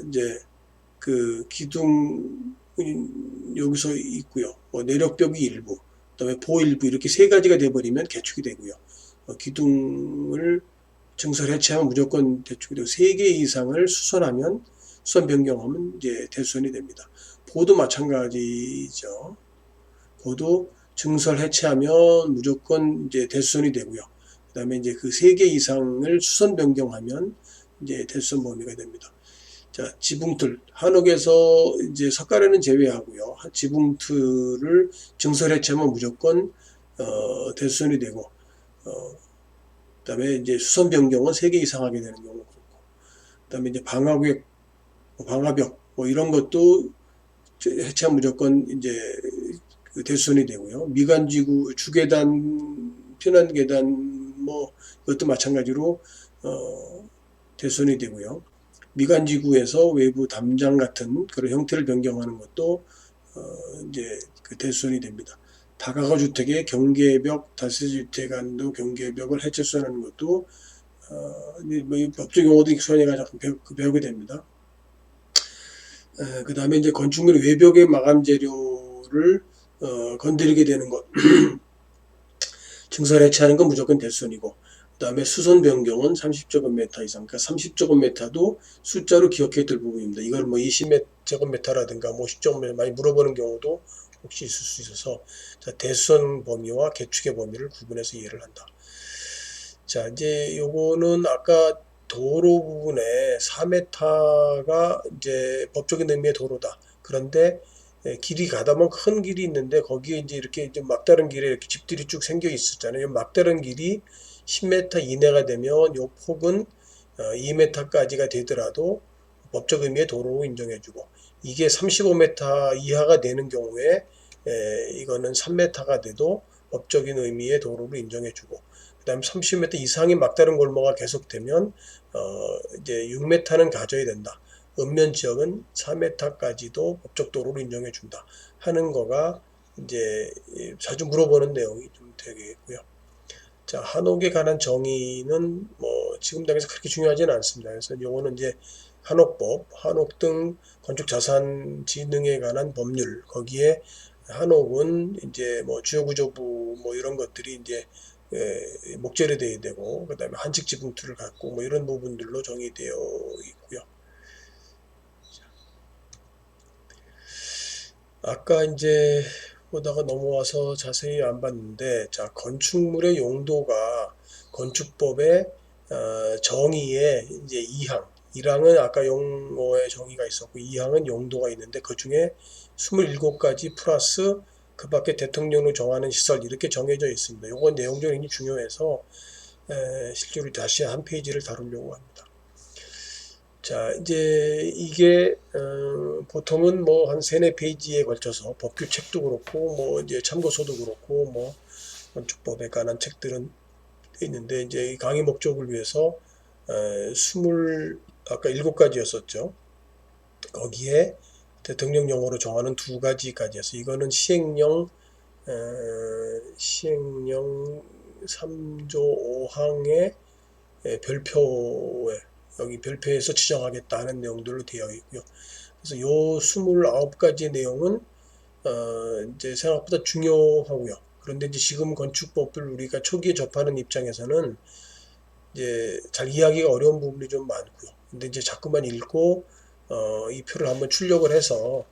이제 그 기둥 여기서 있고요. 뭐 내력벽이 일부, 그다음에 보 일부 이렇게 3가지가 돼버리면 개축이 되고요. 기둥을 증설 해체하면 무조건 대축이 되고 3개 이상을 수선하면 수선 변경하면 이제 대수선이 됩니다. 보도 마찬가지죠. 보도 증설 해체하면 무조건 이제 대수선이 되고요. 그다음에 이제 그 3개 이상을 수선 변경하면 이제 대수선 범위가 됩니다. 자, 지붕틀. 한옥에서 이제 석가래는 제외하고요. 지붕틀을 증설 해체하면 무조건 대수선이 되고, 그다음에 이제 수선 변경은 3개 이상 하게 되는 경우 그렇고, 그다음에 이제 방화벽, 방화벽 뭐 이런 것도 해체하면 무조건 이제 그 대수선이 되고요. 미간지구, 주계단, 피난계단 뭐 이것도 마찬가지로 대수선이 되고요. 미간지구에서 외부 담장 같은 그런 형태를 변경하는 것도 이제 그 대수선이 됩니다. 다가구 주택의 경계벽, 다세주택 안도 경계벽을 해체수선하는 것도 뭐 법적 용어도 익숙하니까 배우게 됩니다. 그 다음에 이제 건축물 외벽의 마감 재료를 건드리게 되는 것, 증설 해체하는 건 무조건 대수선이고, 그 다음에 수선 변경은 30제곱미터 이상, 그러니까 30제곱미터도 숫자로 기억해야 될 부분입니다. 이걸 뭐 20제곱미터라든가 뭐 10제곱미터 많이 물어보는 경우도 혹시 있을 수 있어서, 자, 대수선 범위와 개축의 범위를 구분해서 이해를 한다. 자, 이제 요거는 아까 도로 부분에 4m가 이제 법적인 의미의 도로다. 그런데 길이 가다 보면 큰 길이 있는데 거기에 이제 이렇게 막다른 길에 이렇게 집들이 쭉 생겨 있었잖아요. 막다른 길이 10m 이내가 되면 요 폭은 2m까지가 되더라도 법적 의미의 도로로 인정해주고, 이게 35m 이하가 되는 경우에 이거는 3m가 돼도 법적인 의미의 도로로 인정해주고, 그다음 30m 이상의 막다른 골목가 계속되면 이제 6m는 가져야 된다. 읍면 지역은 4m까지도 법적 도로로 인정해 준다 하는 거가 이제 자주 물어보는 내용이 좀 되겠고요. 자, 한옥에 관한 정의는 뭐 지금 당에서 그렇게 중요하지는 않습니다. 그래서 요거는 이제 한옥법, 한옥 등 건축자산진흥에 관한 법률, 거기에 한옥은 이제 뭐 주요구조부 뭐 이런 것들이 이제 목재로 되어야 되고, 그 다음에 한식 지붕틀을 갖고 뭐 이런 부분들로 정의되어 있고요. 아까 이제 보다가 넘어와서 자세히 안 봤는데, 자, 건축물의 용도가 건축법의 정의의 이제 2항, 1항은 아까 용어의 정의가 있었고 2항은 용도가 있는데, 그 중에 27가지 플러스 그 밖에 대통령으로 정하는 시설 이렇게 정해져 있습니다. 이건 내용적으로 굉장히 중요해서 실제로 다시 한 페이지를 다루려고 합니다. 자, 이제 이게 보통은 뭐 한 3-4페이지에 걸쳐서 법규책도 그렇고 뭐 이제 참고서도 그렇고 뭐 건축법에 관한 책들은 있는데, 이제 이 강의 목적을 위해서 아까 7가지였었죠. 거기에 대통령령으로 정하는 2가지까지 해서 이거는 시행령 3조 5항의 별표에 여기 별표에서 지정하겠다는 내용들로 되어 있고요. 그래서 요 29가지 내용은 이제 생각보다 중요하고요. 그런데 이제 지금 건축법을 우리가 초기에 접하는 입장에서는 이제 잘 이해하기가 어려운 부분이 좀 많고요. 근데 이제 자꾸만 읽고 이 표를 한번 출력을 해서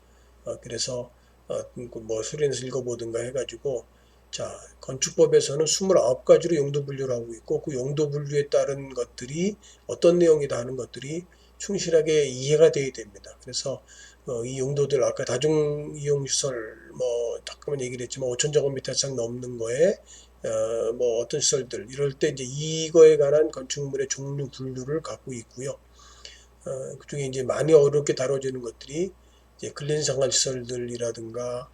그래서 뭐 수련해서 읽어보든가 해가지고, 자, 건축법에서는 29가지로 용도 분류를 하고 있고, 그 용도 분류에 따른 것들이 어떤 내용이다 하는 것들이 충실하게 이해가 되어야 됩니다. 그래서 이 용도들 아까 다중이용시설 뭐 잠깐만 얘기를 했지만 5,000제곱미터 이상 넘는 거에 뭐 어떤 시설들 이럴 때 이제 이거에 관한 건축물의 종류 분류를 갖고 있고요. 그중에 이제 많이 어렵게 다뤄지는 것들이 이제 근린생활시설들이라든가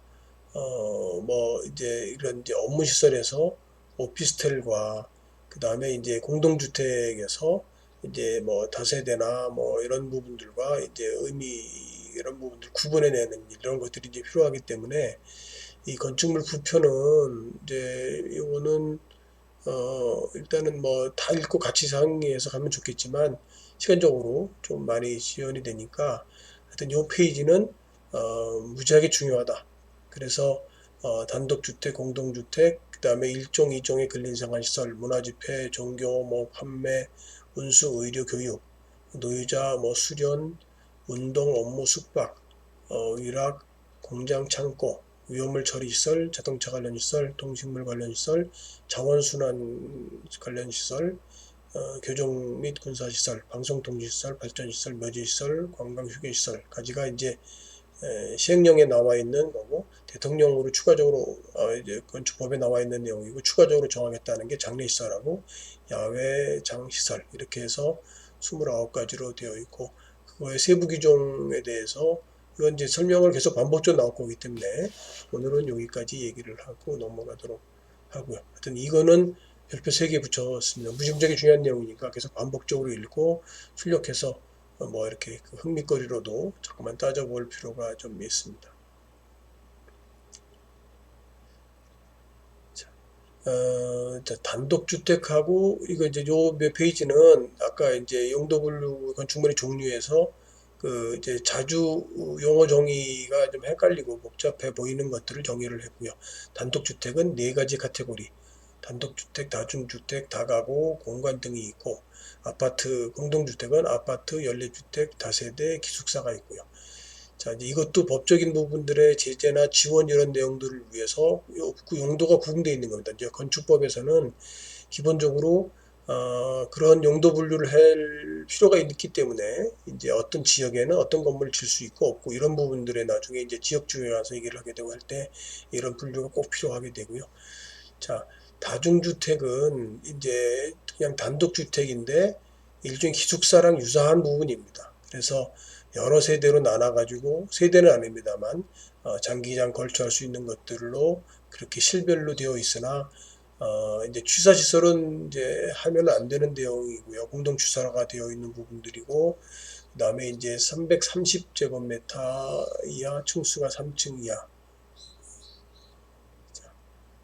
뭐 이제 이런 이제 업무시설에서 오피스텔과 그 다음에 이제 공동주택에서 이제 뭐 다세대나 뭐 이런 부분들과 이제 이런 부분들 구분해내는 이런 것들이 이제 필요하기 때문에 이 건축물 부표는 이제 이거는 일단은 뭐 다 읽고 같이 상의해서 가면 좋겠지만 시간적으로 좀 많이 지연이 되니까 하여튼 이 페이지는 무지하게 중요하다. 그래서 단독주택, 공동주택, 그 다음에 1종, 2종의 근린생활시설, 문화집회, 종교, 뭐 판매, 운수, 의료, 교육, 노유자, 뭐 수련, 운동, 업무, 숙박, 위락, 공장, 창고, 위험물 처리 시설, 자동차 관련 시설, 통신물 관련 시설, 자원순환 관련 시설, 교정 및 군사시설, 방송통신시설, 발전시설, 묘지시설, 관광휴게시설 까지가 이제 시행령에 나와 있는 거고, 대통령으로 추가적으로 이제 건축법에 나와 있는 내용이고, 추가적으로 정하겠다는 게 장례시설하고 야외장시설 이렇게 해서 29가지로 되어 있고, 그거의 세부 규정에 대해서 이건 이제 설명을 계속 반복적으로 나올 거기 때문에 오늘은 여기까지 얘기를 하고 넘어가도록 하고요. 하여튼 이거는 별표 3개 붙였습니다. 무지무지하게 중요한 내용이니까 계속 반복적으로 읽고 출력해서 뭐 이렇게 그 흥미거리로도 자꾸만 따져볼 필요가 좀 있습니다. 단독주택하고 이거 이제 요 몇 페이지는 아까 이제 용도분류 건축물의 종류에서 그 이제 자주 용어 정의가 좀 헷갈리고 복잡해 보이는 것들을 정의를 했고요. 단독주택은 4가지 카테고리, 단독주택, 다중주택, 다가구, 공간 등이 있고, 아파트, 공동주택은 아파트, 연립주택, 다세대, 기숙사가 있고요. 자, 이제 이것도 법적인 부분들의 제재나 지원 이런 내용들을 위해서 그 용도가 구분되어 있는 겁니다. 이제 건축법에서는 기본적으로 그런 용도 분류를 할 필요가 있기 때문에 이제 어떤 지역에는 어떤 건물을 질 수 있고 없고 이런 부분들에 나중에 이제 지역주에 와서 얘기를 하게 되고 할 때 이런 분류가 꼭 필요하게 되고요. 자, 다중주택은 이제 그냥 단독주택인데 일종의 기숙사랑 유사한 부분입니다. 그래서 여러 세대로 나눠가지고 세대는 아닙니다만 장기간 걸쳐할 수 있는 것들로 그렇게 실별로 되어 있으나 이제 취사시설은 이제 하면 안 되는 내용이고요. 공동취사가 되어 있는 부분들이고 그다음에 이제 330제곱미터 이하 층수가 3층 이하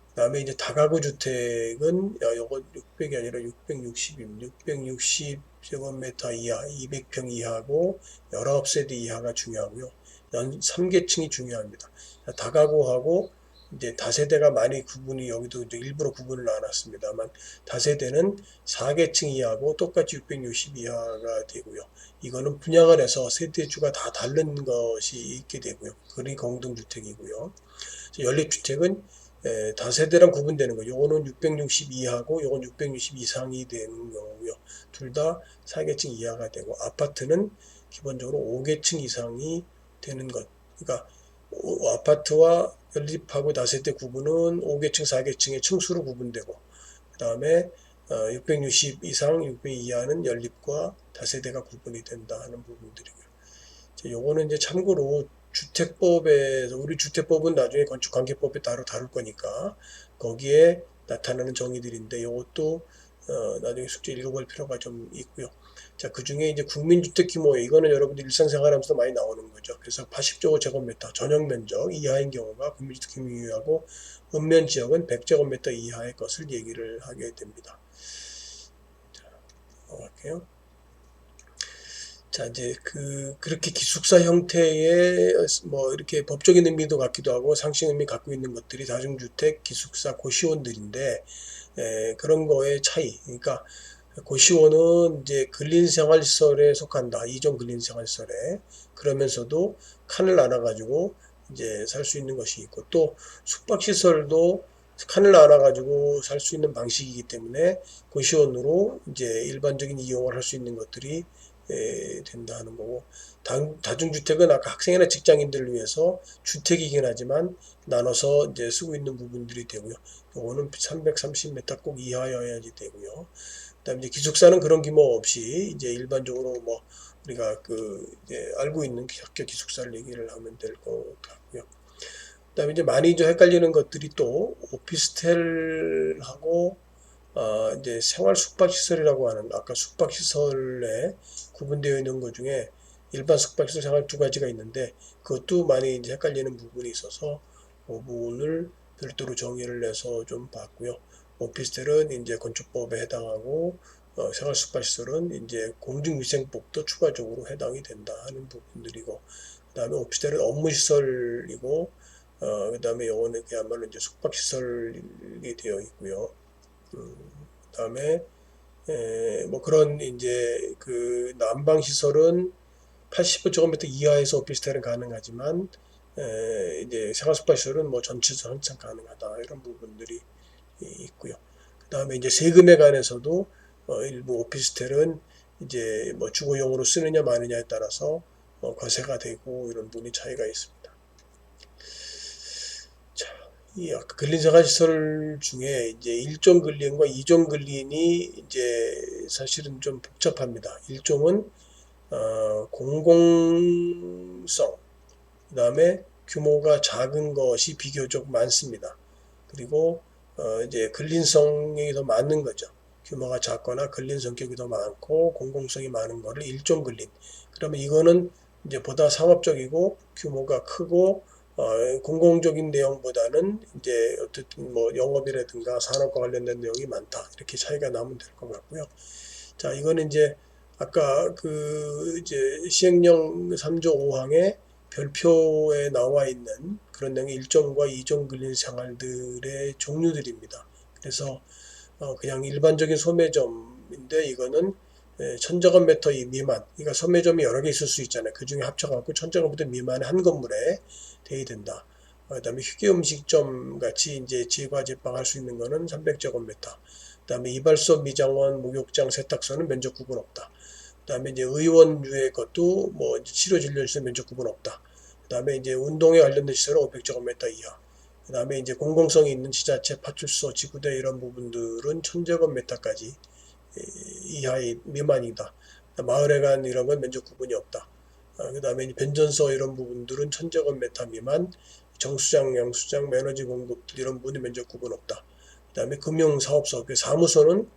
그다음에 이제 다가구 주택은 요건 600이 아니라 660입니다. 660제곱미터 이하, 200평 이하고 19세대 이하가 중요하고요. 3계층이 중요합니다. 다가구하고 이제 다세대가 많이 구분이 여기도 이제 일부러 구분을 나눴습니다만 다세대는 4계층 이하고 똑같이 660 이하가 되고요. 이거는 분양을 해서 세대주가 다 다른 것이 있게 되고요. 그리 공동주택이고요. 연립주택은 다세대랑 구분되는 거예요. 요거는 660 이하고 요건 660 이상이 되는 경우고요. 둘 다 4계층 이하가 되고 아파트는 기본적으로 5계층 이상이 되는 것. 그러니까 아파트와 연립하고 다세대 구분은 5계층, 4계층의 층수로 구분되고 그 다음에 660 이상, 600 이하는 연립과 다세대가 구분이 된다 하는 부분들이고요. 요거는 이제 참고로 주택법에서 우리 주택법은 나중에 건축관계법에 따로 다룰 거니까 거기에 나타나는 정의들인데 이것도 나중에 숙제 읽어볼 필요가 좀 있고요. 자, 그 중에 이제 국민주택 규모 이거는 여러분들 일상생활하면서 많이 나오는 거죠. 그래서 80제곱미터 전용 면적 이하인 경우가 국민주택 규모하고 읍면 지역은 100제곱미터 이하의 것을 얘기를 하게 됩니다. 자, 넘어갈게요. 자, 이제 그렇게 기숙사 형태의 뭐 이렇게 법적인 의미도 같기도 하고 상식 의미 갖고 있는 것들이 다중주택, 기숙사, 고시원들인데 그런 거의 차이. 그러니까 고시원은 이제 근린생활시설에 속한다. 이종 근린생활시설에. 그러면서도 칸을 나눠가지고 이제 살 수 있는 것이 있고 또 숙박시설도 칸을 나눠가지고 살 수 있는 방식이기 때문에 고시원으로 이제 일반적인 이용을 할 수 있는 것들이 된다 하는 거고 다중주택은 아까 학생이나 직장인들을 위해서 주택이긴 하지만 나눠서 이제 쓰고 있는 부분들이 되고요. 요거는 330m 꼭 이하여야지 되고요. 그다음에 이제 기숙사는 그런 규모 없이 이제 일반적으로 뭐 우리가 이제 알고 있는 학교 기숙사를 얘기를 하면 될 것 같고요. 그다음에 이제 많이 좀 헷갈리는 것들이 또 오피스텔하고 이제 생활 숙박시설이라고 하는 아까 숙박시설에 구분되어 있는 것 중에 일반 숙박시설 생활 두 가지가 있는데 그것도 많이 이제 헷갈리는 부분이 있어서 그 부분을 별도로 정의를 내서 좀 봤고요. 오피스텔은 이제 건축법에 해당하고 생활 숙박시설은 이제 공중위생법도 추가적으로 해당이 된다 하는 부분들이고 그다음에 오피스텔은 업무시설이고 그다음에 요거는 그야말로 이제 숙박시설이 되어 있고요. 그다음에 뭐 그런 이제 그 난방 시설은 85제곱미터 이하에서 오피스텔은 가능하지만 이제 생활숙박시설은 뭐 전체적으로 한참 가능하다 이런 부분들이 있고요. 그 다음에 이제 세금에 관해서도 일부 오피스텔은 이제 뭐 주거용으로 쓰느냐 마느냐에 따라서 과세가 되고 이런 부분이 차이가 있습니다. 자, 이 아까 근린생활시설 중에 이제 1종 근린과 2종 근린이 이제 사실은 좀 복잡합니다. 1종은 공공성, 그 다음에 규모가 작은 것이 비교적 많습니다. 그리고 이제 근린성이 더 많은 거죠. 규모가 작거나 근린 성격이 더 많고 공공성이 많은 거를 1종 근린. 그러면 이거는 이제 보다 상업적이고 규모가 크고 공공적인 내용보다는 이제 어쨌든 뭐 영업이라든가 산업과 관련된 내용이 많다. 이렇게 차이가 나면 될 것 같고요. 자, 이거는 이제 아까 그 이제 시행령 3조 5항에 별표에 나와 있는 그런 내용의 1종과 2종 근린 생활들의 종류들입니다. 그래서 그냥 일반적인 소매점인데 이거는 1000제곱미터 미만, 그러니까 소매점이 여러 개 있을 수 있잖아요. 그 중에 합쳐갖고 1000제곱미터 미만의 한 건물에 돼야 된다. 그다음에 휴게 음식점 같이 이제 지과 제빵할 수 있는 거는 300제곱미터. 그다음에 이발소, 미장원, 목욕장, 세탁소는 면적 구분 없다. 그다음에 이제 의원류의 것도 뭐 치료 진료시설 면적 구분 없다. 그다음에 이제 운동에 관련된 시설은 500제곱미터 이하. 그다음에 이제 공공성이 있는 지자체, 파출소, 지구대 이런 부분들은 1000제곱미터까지 이하의 미만이다. 마을에 간 이런 건 면적 구분이 없다. 그다음에 변전소 이런 부분들은 1000제곱미터 미만, 정수장, 양수장, 에너지 공급 이런 부분이 면적 구분 없다. 그다음에 금융사업소, 사무소는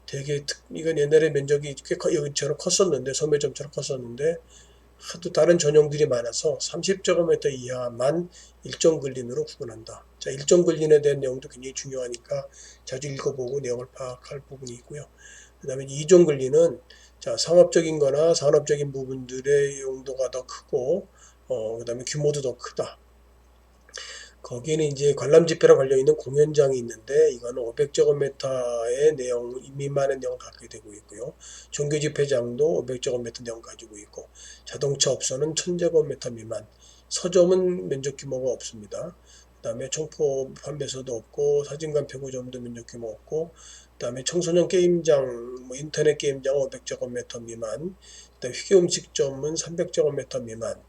되게 이건 옛날에 면적이 꽤 여기처럼 컸었는데 소매점처럼 컸었는데 하도 다른 전용들이 많아서 30제곱미터 이하만 일종 근린으로 구분한다. 자, 일종 근린에 대한 내용도 굉장히 중요하니까 자주 읽어보고 내용을 파악할 부분이 있고요. 그 다음에 이종 근린은 자, 상업적인 거나 산업적인 부분들의 용도가 더 크고 그 다음에 규모도 더 크다. 거기는 이제 관람 집회랑 관련 있는 공연장이 있는데 이거는 500제곱미터의 내용 미만의 내용을 갖게 되고 있고요. 종교 집회장도 500제곱미터 내용 가지고 있고 자동차 업소는 1000제곱미터 미만. 서점은 면적 규모가 없습니다. 그다음에 총포 판매소도 없고 사진관 폐구점도 면적 규모 없고 그다음에 청소년 게임장, 뭐 인터넷 게임장 500제곱미터 미만. 그다음에 휴게 음식점은 300제곱미터 미만.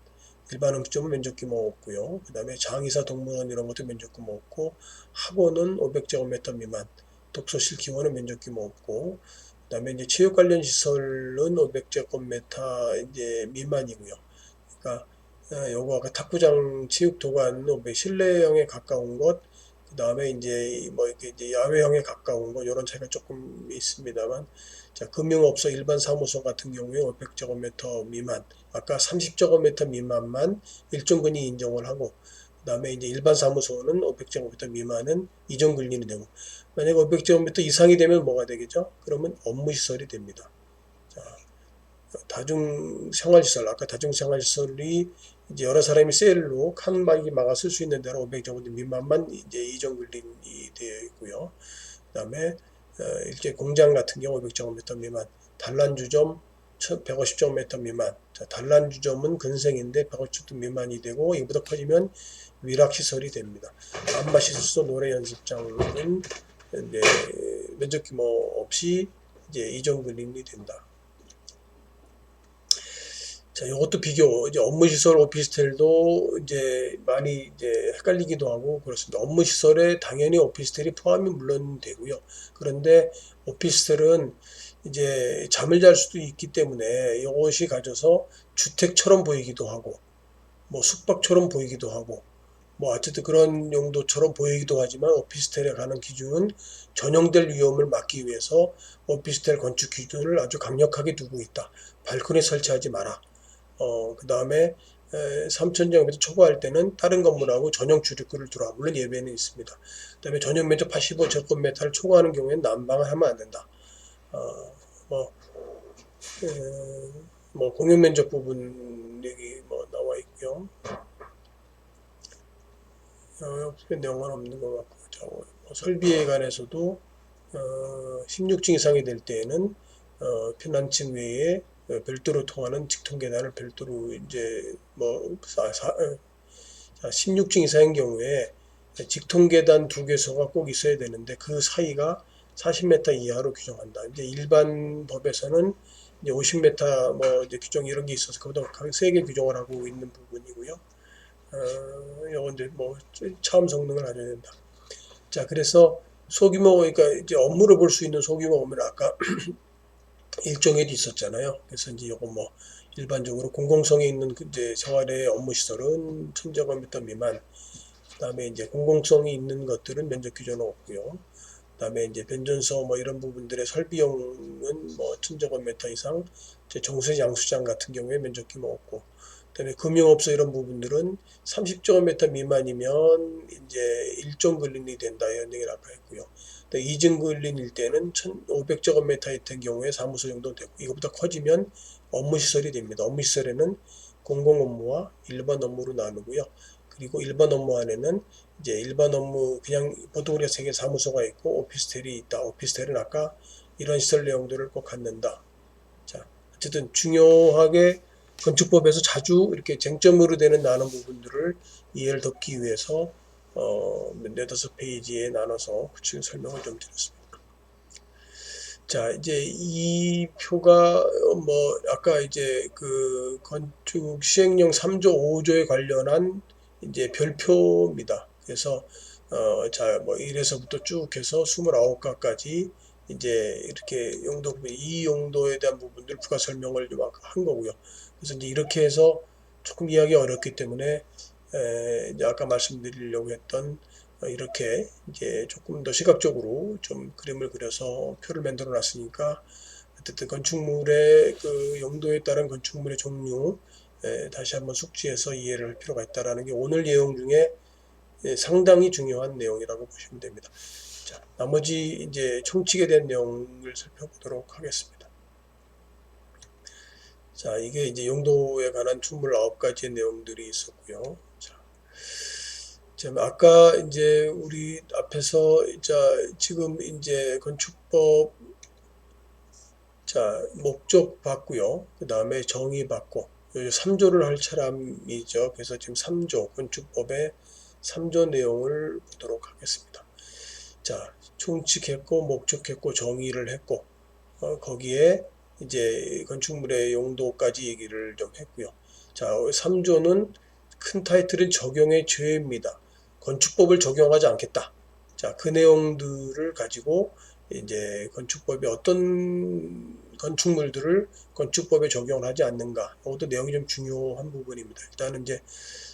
일반 음식점은 면적 규모 없고요. 그 다음에 장의사 동물원 이런 것도 면적 규모 없고 학원은 500제곱미터 미만, 독서실 기원은 면적 규모 없고 그 다음에 이제 체육 관련 시설은 500제곱미터 이제 미만이고요. 그러니까 요거 아까 탁구장, 체육도관, 실내형에 가까운 것, 그 다음에 이제 뭐 이렇게 이제 야외형에 가까운 것 이런 차이가 조금 있습니다만, 자 금융업소 일반 사무소 같은 경우에 500제곱미터 미만, 아까 30제곱미터 미만만 일종근이 인정을 하고, 그 다음에 이제 일반 사무소는 500제곱미터 미만은 이종 근린이 되고, 만약 500제곱미터 이상이 되면 뭐가 되겠죠? 그러면 업무시설이 됩니다. 자, 다중생활시설, 아까 다중생활시설이 이제 여러 사람이 셀로 칸막이 막아 쓸 수 있는 대로 500제곱미터 미만만 이제 이종 근린이 되어 있고요. 그다음에 일제 공장 같은 경우 500제곱미터 미만, 단란주점 150제곱미터 미만. 자, 단란주점은 근생인데 150제곱미터 미만이 되고 이보다 커지면 위락시설이 됩니다. 안마시설소, 노래연습장은 이제 면적 규모 없이 이제 이종 근린이 된다. 자, 이것도 비교, 이제 업무시설 오피스텔도 이제 많이 이제 헷갈리기도 하고 그렇습니다. 업무시설에 당연히 오피스텔이 포함이 물론 되고요. 그런데 오피스텔은 이제 잠을 잘 수도 있기 때문에 이것이 가져서 주택처럼 보이기도 하고, 뭐 숙박처럼 보이기도 하고, 뭐 어쨌든 그런 용도처럼 보이기도 하지만 오피스텔에 가는 기준은 전용될 위험을 막기 위해서 오피스텔 건축 기준을 아주 강력하게 두고 있다. 발코니 설치하지 마라. 그 다음에 3,000제곱미터 초과할 때는 다른 건물하고 전용 출입구를 두라. 물론 예외는 있습니다. 그 다음에 전용 면적 85제곱미터를 초과하는 경우에는 난방을 하면 안 된다. 뭐, 뭐 공용 면적 부분 여기 뭐 나와 있고요. 내용은 없는 것 같고, 뭐 설비에 관해서도 16층 이상이 될 때에는 피난층 외에 별도로 통하는 직통계단을 별도로 이제 뭐 16층 이상인 경우에 직통계단 2개소가 꼭 있어야 되는데 그 사이가 40m 이하로 규정한다. 이제 일반 법에서는 이제 50m 뭐 이제 규정 이런 게 있어서 그보다 세게 규정을 하고 있는 부분이고요. 이건 이제 뭐 차음 성능을 가져야 된다. 자, 그래서 소규모, 그러니까 이제 업무를 볼 수 있는 소규모 업무는 아까 일종에도 있었잖아요. 그래서 이제 이거 뭐 일반적으로 공공성이 있는 이제 생활의 업무 시설은 1000제곱미터 미만, 그다음에 이제 공공성이 있는 것들은 면적 규정은 없고요. 그다음에 이제 변전소 뭐 이런 부분들의 설비용은 뭐 1000제곱미터 이상, 이제 정수 양수장 같은 경우에 면적 규모 없고, 그다음에 금융업소 이런 부분들은 30제곱미터 미만이면 이제 1종 근린이 된다 이런 얘기를 아까 했고요. 2종 근린일 때는 1500제곱미터 같은 경우에 사무소 정도 되고, 이것보다 커지면 업무시설이 됩니다. 업무시설에는 공공업무와 일반 업무로 나누고요. 그리고 일반 업무 안에는 이제 일반 업무 그냥 보통 우리가 세계 사무소가 있고 오피스텔이 있다. 오피스텔은 아까 이런 시설 내용들을 꼭 갖는다. 자, 어쨌든 중요하게 건축법에서 자주 이렇게 쟁점으로 되는 나눈 부분들을 이해를 돕기 위해서 네다섯 페이지에 나눠서 구체적인 설명을 좀 드렸습니다. 자, 이제 이 표가 뭐 아까 이제 그 건축 시행령 3조 5조에 관련한 이제 별표입니다. 그래서 자, 뭐 1에서부터 쭉 해서 29가까지 이제 이렇게 용도, 이 용도에 대한 부분들 부가 설명을 좀 한 거고요. 그래서 이제 이렇게 해서 조금 이해하기 어렵기 때문에 이제 아까 말씀드리려고 했던 이렇게 이제 조금 더 시각적으로 좀 그림을 그려서 표를 만들어 놨으니까 어쨌든 건축물의 그 용도에 따른 건축물의 종류 다시 한번 숙지해서 이해를 할 필요가 있다라는 게 오늘 내용 중에 상당히 중요한 내용이라고 보시면 됩니다. 자, 나머지 이제 총칙에 대한 내용을 살펴보도록 하겠습니다. 자, 이게 이제 용도에 관한 춤물 9가지의 내용들이 있었고요. 자, 아까 이제 우리 앞에서 지금 이제 건축법 목적 봤고요. 그 다음에 정의 봤고 3조를 할 차람이죠. 그래서 지금 3조 건축법의 3조 내용을 보도록 하겠습니다. 자, 총칙했고 목적했고 정의를 했고 거기에 이제 건축물의 용도까지 얘기를 좀 했고요. 자, 3조는 큰 타이틀은 적용의 죄입니다. 건축법을 적용하지 않겠다. 자, 그 내용들을 가지고 이제 건축법이 어떤 건축물들을 건축법에 적용하지 않는가. 이것도 내용이 좀 중요한 부분입니다. 일단은 이제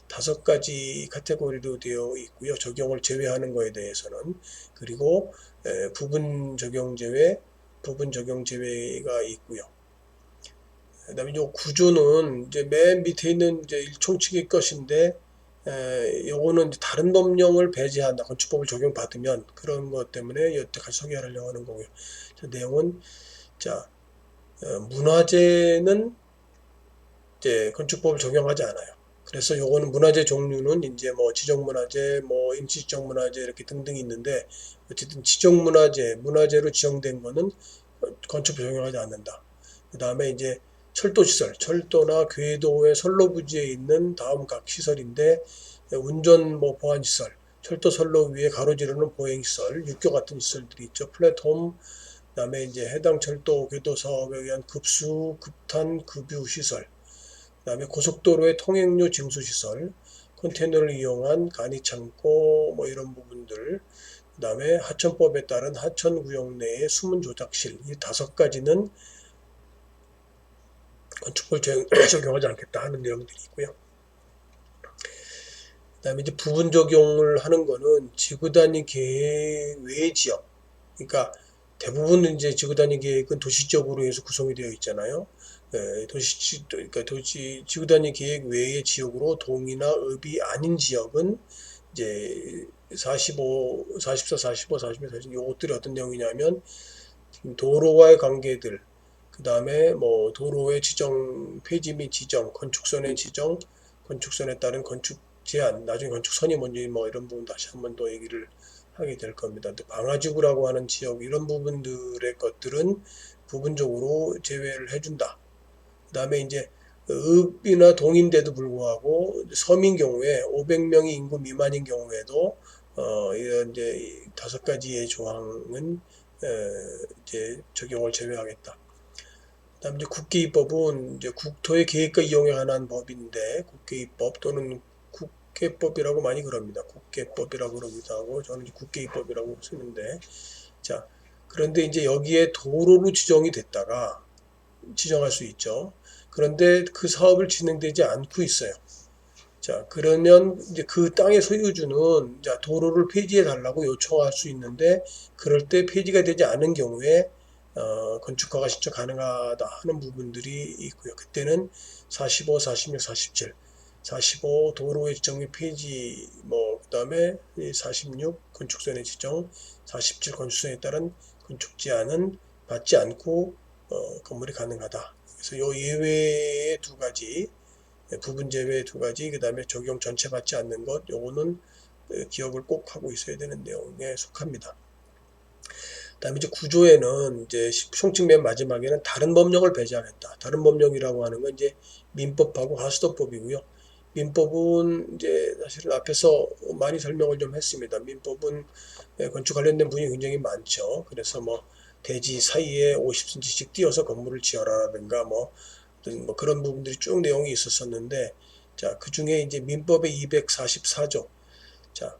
5가지 카테고리로 되어 있고요. 적용을 제외하는 거에 대해서는. 그리고 부분 적용 제외, 부분 적용 제외가 있고요. 그다음에 이 구조는 이제 맨 밑에 있는 이제 일총칙의 것인데, 요거는 다른 법령을 배제한다. 건축법을 적용받으면 그런 것 때문에 여태까지 소개하려고 하는 거고요. 자, 내용은 문화재는 이제 건축법을 적용하지 않아요. 그래서 요거는 문화재 종류는 이제 뭐 지정문화재, 뭐 임시지정문화재 이렇게 등등 있는데, 어쨌든 지정문화재, 문화재로 지정된 거는 건축법 적용하지 않는다. 그 다음에 이제 철도시설, 철도나 궤도의 선로부지에 있는 다음 각 시설인데, 운전 뭐 보안시설, 철도 선로 위에 가로지르는 보행시설, 육교 같은 시설들이 있죠. 플랫폼, 그 다음에 이제 해당 철도 궤도 사업에 의한 급수, 급탄, 급유 시설, 그 다음에 고속도로의 통행료 징수시설, 컨테이너를 이용한 간이창고 뭐 이런 부분들, 그 다음에 하천법에 따른 하천구역 내의 수문 조작실, 이 5가지는 건축법을 적용하지 않겠다 하는 내용들이 있고요. 그 다음에 이제 부분 적용을 하는 거는 지구단위 계획 외의 지역, 그러니까 대부분 이제 지구단위 계획은 도시적으로 해서 구성이 되어 있잖아요. 그러니까 지구단위 계획 외의 지역으로 동이나 읍이 아닌 지역은 이제 44, 45, 46, 46 요것들이 어떤 내용이냐면 도로와의 관계들, 그 다음에 뭐 도로의 지정, 폐지 및 지정, 건축선의 지정, 건축선에 따른 건축 제한, 나중에 건축선이 뭔지 뭐 이런 부분 다시 한번 더 얘기를 하게 될 겁니다. 방화지구라고 하는 지역 이런 부분들의 것들은 부분적으로 제외를 해준다. 그다음에 이제 읍이나 동인데도 불구하고 서민 경우에 500명이 인구 미만인 경우에도 이런 이제 5가지의 조항은 이제 적용을 제외하겠다. 그다음 이제 국계입법은 이제 국토의 계획과 이용에 관한 법인데 국계입법 또는 국계법이라고 많이 그럽니다. 국계법이라고 그러기도 하고 저는 이제 국계입법이라고 쓰는데 자 그런데 이제 여기에 도로로 지정이 됐다가 지정할 수 있죠. 그런데 그 사업을 진행되지 않고 있어요. 자, 그러면 이제 그 땅의 소유주는 자, 도로를 폐지해 달라고 요청할 수 있는데 그럴 때 폐지가 되지 않은 경우에 건축허가 신청 가능하다 하는 부분들이 있고요. 그때는 45, 46, 47, 45 도로의 지정 및 폐지 그다음에 46 건축선의 지정, 47 건축선에 따른 건축 제한은 받지 않고 건물이 가능하다. 그래서 요 예외의 2가지 부분 제외 2가지 그다음에 적용 전체 받지 않는 것 요거는 기억을 꼭 하고 있어야 되는 내용에 속합니다. 그다음에 이제 구조에는 이제 총칙 맨 마지막에는 다른 법령을 배제하겠다. 다른 법령이라고 하는 건 이제 민법하고 하수도법이고요. 민법은 이제 사실은 앞에서 많이 설명을 좀 했습니다. 민법은 건축 관련된 부분이 굉장히 많죠. 그래서 뭐 대지 사이에 50cm씩 띄어서 건물을 지어라라든가 뭐 그런 부분들이 쭉 내용이 있었었는데 자, 그 중에 이제 민법의 244조 자,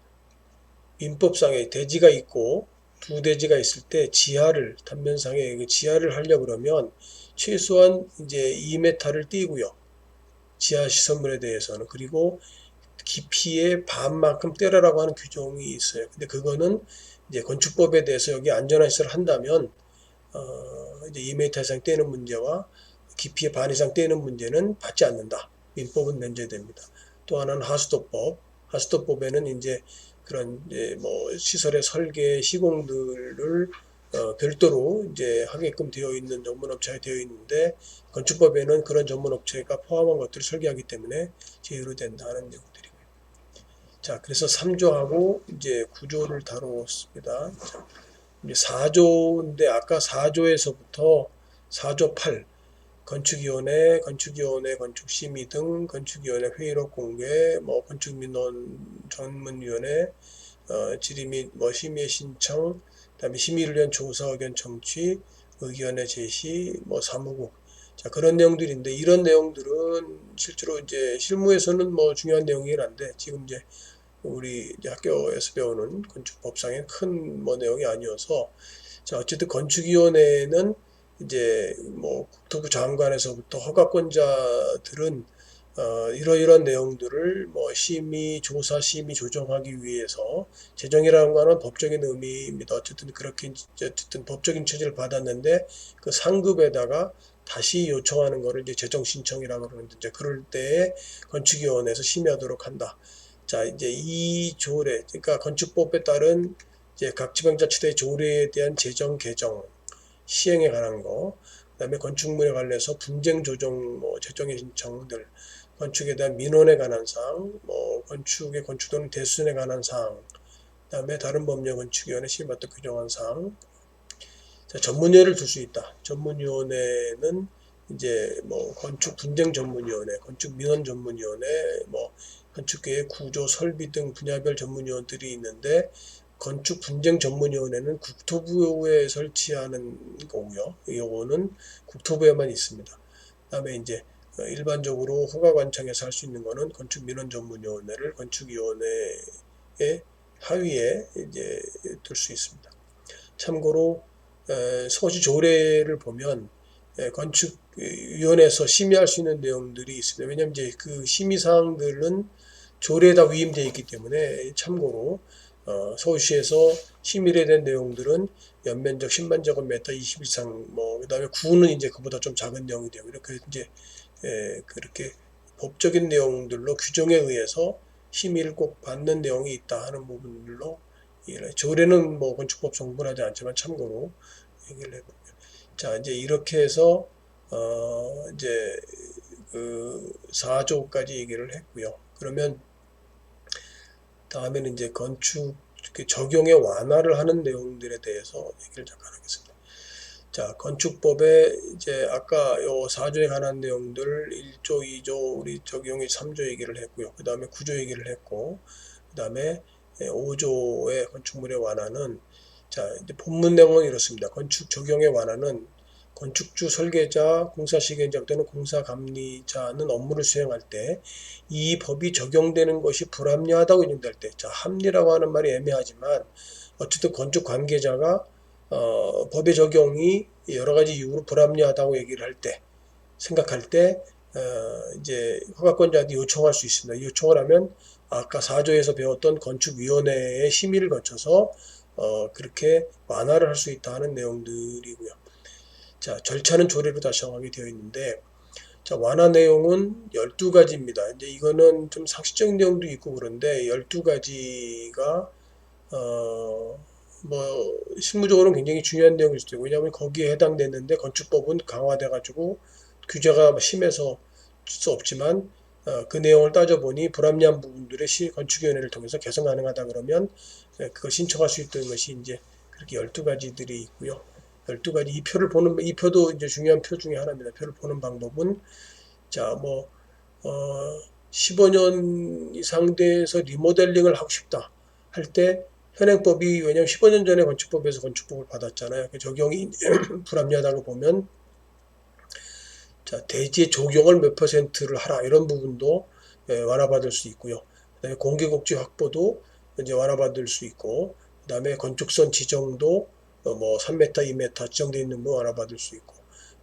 민법상에 대지가 있고 2대지가 있을 때 지하를 단면상에 지하를 하려 그러면 최소한 이제 2m를 띄고요. 지하 시설물에 대해서는 그리고 깊이의 반만큼 떼라라고 하는 규정이 있어요. 근데 그거는 이제 건축법에 대해서 여기 안전한 시설을 한다면 이제 2m 이상 떼는 문제와 깊이의 반 이상 떼는 문제는 받지 않는다. 민법은 면제됩니다. 또 하나는 하수도법. 하수도법에는 이제 그런 이제 뭐 시설의 설계 시공들을 별도로 이제 하게끔 되어 있는 전문업체가 되어 있는데 건축법에는 그런 전문업체가 포함한 것들을 설계하기 때문에 제외로 된다는 내용들이고요. 자, 그래서 3조하고 이제 9조를 다뤘습니다. 자, 이제 4조인데 아까 4조에서부터 4조 8 건축위원회, 건축심의 등 건축위원회 회의록 공개, 뭐 건축민원 전문위원회, 질의 및 뭐 심의 신청, 그다음에 심의를 위한 조사 의견 청취, 의견의 제시, 뭐 사무국. 자, 그런 내용들인데 이런 내용들은 실제로 이제 실무에서는 뭐 중요한 내용이긴 한데 지금 이제 우리 이제 학교에서 배우는 건축법상의 큰 뭐 내용이 아니어서 자, 어쨌든 건축위원회는 이제 뭐 국토부 장관에서부터 허가권자들은 이러이러한 내용들을 뭐 심의, 조사, 심의, 조정하기 위해서 재정이라는 거는 법적인 의미입니다. 어쨌든 그렇게 어쨌든 법적인 처지를 받았는데 그 상급에다가 다시 요청하는 거를 이제 재정 신청이라고 그러는데 이제 그럴 때에 건축위원회에서 심의하도록 한다. 자, 이제 이 조례, 그러니까 건축법에 따른 이제 각 지방자치도의 조례에 대한 재정 개정, 시행에 관한 거, 그다음에 건축물에 관련해서 분쟁 조정, 뭐 재정의 신청들, 건축에 대한 민원에 관한 사항, 뭐 건축의 건축도는 대수준에 관한 사항, 그다음에 다른 법령 건축위원회 심의받도 규정한 사항. 자, 전문위원회를 둘 수 있다. 전문위원회는 이제 뭐 건축 분쟁 전문위원회, 건축 민원 전문위원회, 뭐 건축계획 구조 설비 등 분야별 전문위원들이 있는데 건축 분쟁 전문위원회는 국토부에 설치하는 거고요. 이거는 국토부에만 있습니다. 그다음에 이제 일반적으로 허가관청에서 할 수 있는 거는 건축민원 전문위원회를 건축위원회의 하위에 이제 둘 수 있습니다. 참고로 서울시 조례를 보면 건축위원회에서 심의할 수 있는 내용들이 있습니다. 왜냐하면 이제 그 심의 사항들은 조례에 다 위임되어 있기 때문에 참고로 서울시에서 심의에 대한 내용들은 연면적 10만 제곱미터 20 이상 뭐 그다음에 구는 이제 그보다 좀 작은 내용이 되고 이렇게 이제 그렇게 법적인 내용들로 규정에 의해서 심의를 꼭 받는 내용이 있다 하는 부분들로 조례는 뭐 건축법 정분하지 않지만 참고로 얘기를 해볼게요. 자, 이제 이렇게 해서 이제 그 4조까지 얘기를 했고요. 그러면 다음에는 이제 건축 적용의 완화를 하는 내용들에 대해서 얘기를 잠깐 하겠습니다. 자, 건축법에 이제 아까 요 4조에 관한 내용들 1조, 2조 우리 적용이 3조 얘기를 했고요. 그 다음에 9조 얘기를 했고, 그 다음에 5조의 건축물에 관한은 자, 이제 본문 내용은 이렇습니다. 건축 적용에 관한은 건축주, 설계자, 공사시행자 또는 공사감리자는 업무를 수행할 때 이 법이 적용되는 것이 불합리하다고 인정될 때, 자, 합리라고 하는 말이 애매하지만 어쨌든 건축 관계자가 법의 적용이 여러 가지 이유로 불합리하다고 얘기를 할 때, 생각할 때, 이제 허가권자한테 요청할 수 있습니다. 요청을 하면 아까 4조에서 배웠던 건축위원회의 심의를 거쳐서 그렇게 완화를 할 수 있다 하는 내용들이고요. 자, 절차는 조례로 다시 정하게 되어 있는데, 자, 완화 내용은 12가지입니다. 이제 이거는 좀 상식적인 내용도 있고 그런데 12가지가 실무적으로는 굉장히 중요한 내용일 수도 있고, 왜냐하면 거기에 해당됐는데 건축법은 강화돼가지고 규제가 심해서 수 없지만, 그 내용을 따져보니 불합리한 부분들의 건축위원회를 통해서 개선 가능하다 그러면 그걸 신청할 수 있다는 것이 이제 그렇게 12가지들이 있고요. 12가지 이 표도 이제 중요한 표 중에 하나입니다. 표를 보는 방법은 자, 15년 이상 돼서 리모델링을 하고 싶다 할 때 현행법이 왜냐하면 15년 전에 건축법에서 건축법을 받았잖아요. 그 적용이 불합리하다고 보면 자, 대지의 조경을 몇 %를 하라 이런 부분도 완화받을 수 있고요. 그다음에 공개국지 확보도 이제 완화받을 수 있고, 그다음에 건축선 지정도 3m, 2m 지정되어 있는 거 완화받을 수 있고,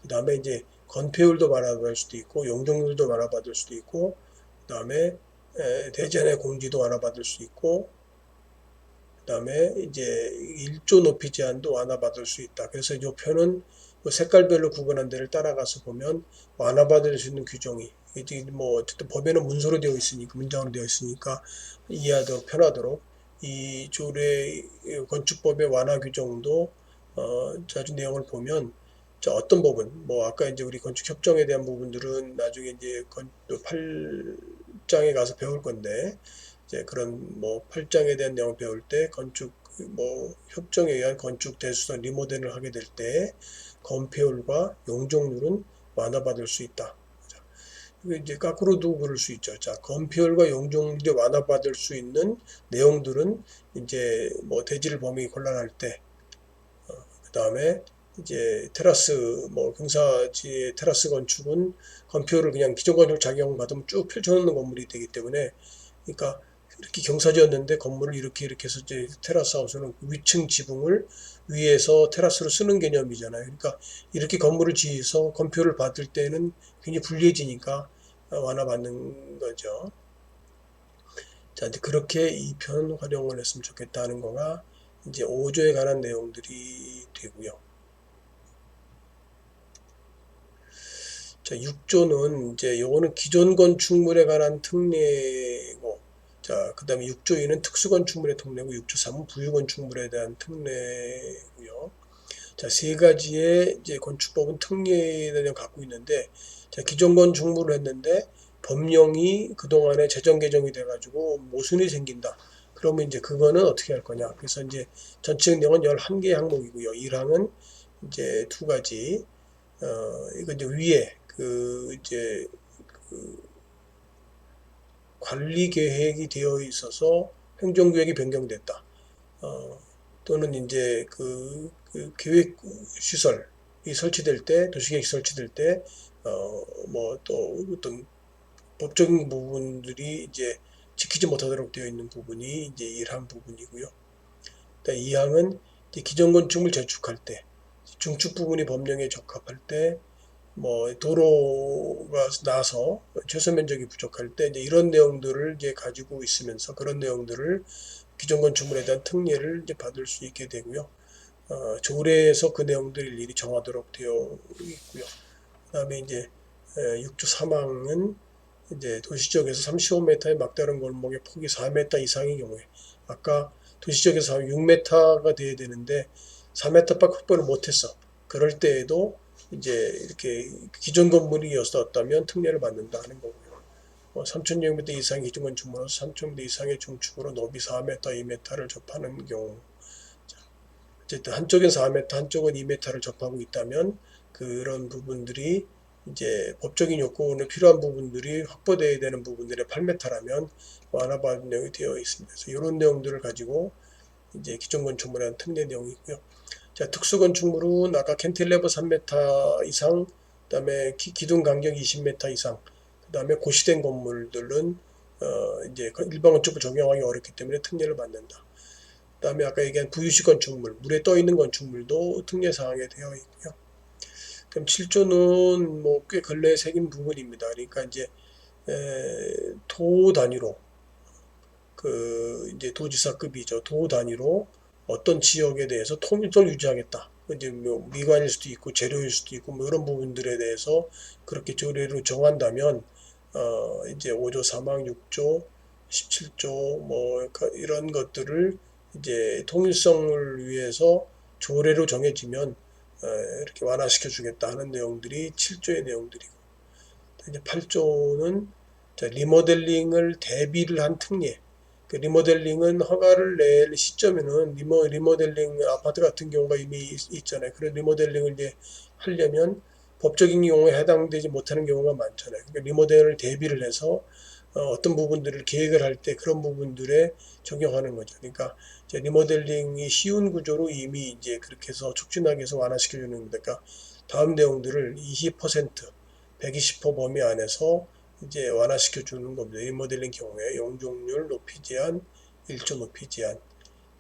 그다음에 이제 건폐율도 완화받을 수도 있고, 용적률도 완화받을 수도 있고, 그다음에 대전의 공지도 완화받을 수 있고, 그다음에 이제 일조 높이 제한도 완화받을 수 있다. 그래서 이 표는 색깔별로 구분한 데를 따라가서 보면 완화받을 수 있는 규정이 이제 어쨌든 법에는 문서로 되어 있으니까 문장으로 되어 있으니까 이해하도록 편하도록 이 조례 건축법의 완화 규정도 자주 내용을 보면 자, 어떤 부분 아까 이제 우리 건축 협정에 대한 부분들은 나중에 이제 8장에 가서 배울 건데 이제 그런 8장에 대한 내용을 배울 때 건축 협정에 의한 건축 대수선 리모델을 하게 될 때 건폐율과 용적률은 완화받을 수 있다. 이게 이제 거꾸로도 그럴 수 있죠. 자, 건폐율과 용적률이 완화받을 수 있는 내용들은 이제 대지를 범위 곤란할 때, 그 다음에 이제 테라스 경사지의 테라스 건축은 건폐율을 그냥 기존 건축 작용 받으면 쭉 펼쳐놓는 건물이 되기 때문에, 그러니까 이렇게 경사지였는데 건물을 이렇게 해서 이제 테라스 하우스는 위층 지붕을 위에서 테라스로 쓰는 개념이잖아요. 그러니까 이렇게 건물을 지어서 건폐율을 받을 때는 굉장히 불리해지니까 완화받는 거죠. 자, 이제 그렇게 이 편 활용을 했으면 좋겠다는 거가 이제 5조에 관한 내용들이 되고요. 자, 6조는 이제 요거는 기존 건축물에 관한 특례고, 자, 그 다음에 6조 2는 특수 건축물의 특례고, 6조 3은 부유 건축물에 대한 특례고요. 자, 세 가지의 이제 건축법은 특례를 갖고 있는데, 자, 기존 건축물을 했는데 법령이 그동안에 재정 개정이 돼가지고 모순이 생긴다. 그러면 이제 그거는 어떻게 할 거냐. 그래서 이제 전체 내용은 11개 항목이고요. 1항은 이제 두 가지, 이거 이제 위에 이제 관리 계획이 되어 있어서 행정구역이 변경됐다. 또는 이제 계획 시설이 설치될 때, 도시계획 설치될 때, 또 어떤 법적인 부분들이 이제 지키지 못하도록 되어 있는 부분이 이제 1항 부분이고요. 2항은 기존 건축물 재축할 때, 중축 부분이 법령에 적합할 때, 도로가 나서 최소 면적이 부족할 때 이제 이런 내용들을 이제 가지고 있으면서 그런 내용들을 기존 건축물에 대한 특례를 이제 받을 수 있게 되고요. 조례에서 그 내용들을 일일이 정하도록 되어 있고요. 그다음에 이제 6조 3항은 이제 도시지역에서 35m의 막다른 골목의 폭이 4m 이상의 경우에 아까 도시지역에서 6m가 돼야 되는데 4m밖에 확보를 못했어. 그럴 때에도 이제 이렇게 기존 건물이었다면 특례를 받는다는 거고요. 3,600m 이상의 기존 건축물은 3,000m 이상의 중축으로 높이 4m, 2m를 접하는 경우. 어쨌든 한쪽은 4m, 한쪽은 2m를 접하고 있다면 그런 부분들이 이제 법적인 요건에 필요한 부분들이 확보되어야 되는 부분들의 8m라면 완화받은 내용이 되어 있습니다. 그래서 이런 내용들을 가지고 이제 기존 건축물에 대한 특례 내용이고요. 자, 특수 건축물은 아까 캔틸레버 3m 이상, 그다음에 기둥 간격 20m 이상, 그다음에 고시된 건물들은 이제 일반 건축물 적용하기 어렵기 때문에 특례를 받는다. 그다음에 아까 얘기한 부유식 건축물, 물에 떠 있는 건축물도 특례 사항에 되어 있고요. 그럼 7조는 뭐 꽤 근래에 새긴 부분입니다. 그러니까 이제 도 단위로 그 이제 도지사급이죠. 도 단위로 어떤 지역에 대해서 통일성을 유지하겠다. 이제 뭐 미관일 수도 있고 재료일 수도 있고 뭐 이런 부분들에 대해서 그렇게 조례로 정한다면 이제 5조 사망 6조 17조 뭐 이런 것들을 이제 통일성을 위해서 조례로 정해지면 이렇게 완화시켜 주겠다 하는 내용들이 7조의 내용들이고 이제 8조는 리모델링을 대비를 한 특례. 그 리모델링은 허가를 낼 시점에는 리모델링 아파트 같은 경우가 이미 있잖아요. 그런 리모델링을 이제 하려면 법적인 경우에 해당되지 못하는 경우가 많잖아요. 그러니까 리모델을 대비를 해서 어떤 부분들을 계획을 할 때 그런 부분들에 적용하는 거죠. 그러니까 이제 리모델링이 쉬운 구조로 이미 이제 그렇게 해서 촉진하기 위해서 완화시켜 주는 거니까 그러니까 다음 내용들을 20%, 120% 범위 안에서 이제 완화시켜 주는 겁니다. 리모델링 경우에 용적률 높이 제한, 일조 높이 제한.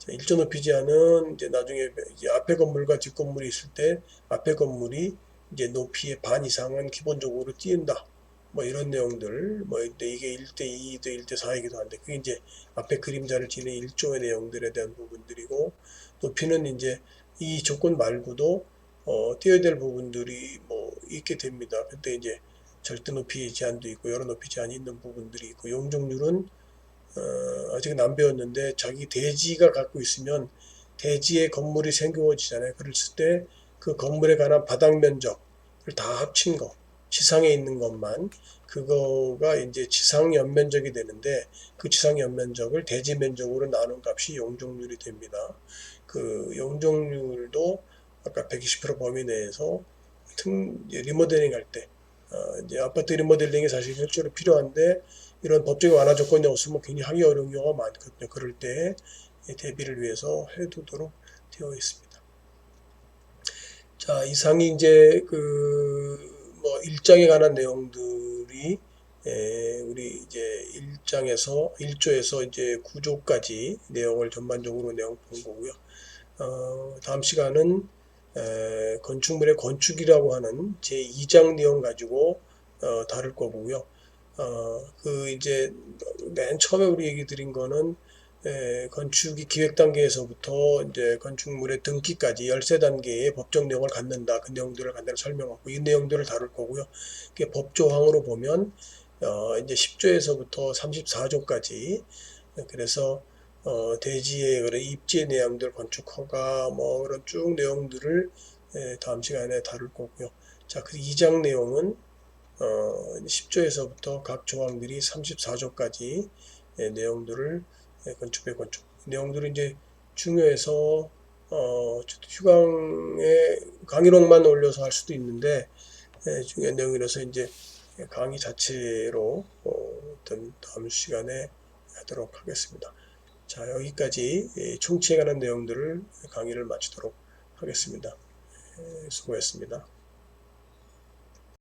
일조 높이 제한은 이제 나중에 이제 앞에 건물과 뒷 건물이 있을 때 앞에 건물이 이제 높이의 반 이상은 기본적으로 띄운다. 뭐 이런 내용들, 뭐 이게 1대2, 1대4이기도 한데 그게 이제 앞에 그림자를 지는 1조의 내용들에 대한 부분들이고 높이는 이제 이 조건 말고도 띄어야 될 부분들이 뭐 있게 됩니다. 그때 이제 절대 높이 제한도 있고 여러 높이 제한이 있는 부분들이 있고 용적률은 아직은 안 배웠는데 자기 대지가 갖고 있으면 대지에 건물이 생겨지잖아요. 그랬을 때 그 건물에 관한 바닥 면적을 다 합친 거, 지상에 있는 것만 그거가 이제 지상 연면적이 되는데 그 지상 연면적을 대지 면적으로 나눈 값이 용적률이 됩니다. 그 용적률도 아까 120% 범위 내에서 리모델링 할 때 이제 아파트 리모델링이 사실 실제로 필요한데 이런 법적인 완화 조건이 없으면 굉장히 하기 어려운 경우가 많거든요. 그럴 때 대비를 위해서 해두도록 되어 있습니다. 자, 이상이 이제 그 뭐 일장에 관한 내용들이 우리 이제 1조에서 이제 9조까지 내용을 전반적으로 내용 본 거고요. 다음 시간은 건축물의 건축이라고 하는 제2장 내용 가지고 다룰 거고요. 그 이제 맨 처음에 우리 얘기 드린 거는 건축이 기획 단계에서부터 이제 건축물의 등기까지 13단계의 법적 내용을 갖는다. 그 내용들을 간단히 설명하고 이 내용들을 다룰 거고요. 법조항으로 보면 이제 10조에서부터 34조까지 그래서 대지의 그런 입지 내용들, 건축 허가 뭐 그런 쭉 내용들을 다음 시간에 다룰 거고요. 자, 그 2장 내용은 10조에서부터 각 조항들이 34조까지 내용들을 건축의 건축 내용들은 이제 중요해서 휴강에 강의록만 올려서 할 수도 있는데 중요한 내용이라서 이제 강의 자체로 어떤 다음 시간에 하도록 하겠습니다. 자, 여기까지 총치에 관한 내용들을 강의를 마치도록 하겠습니다. 수고했습니다.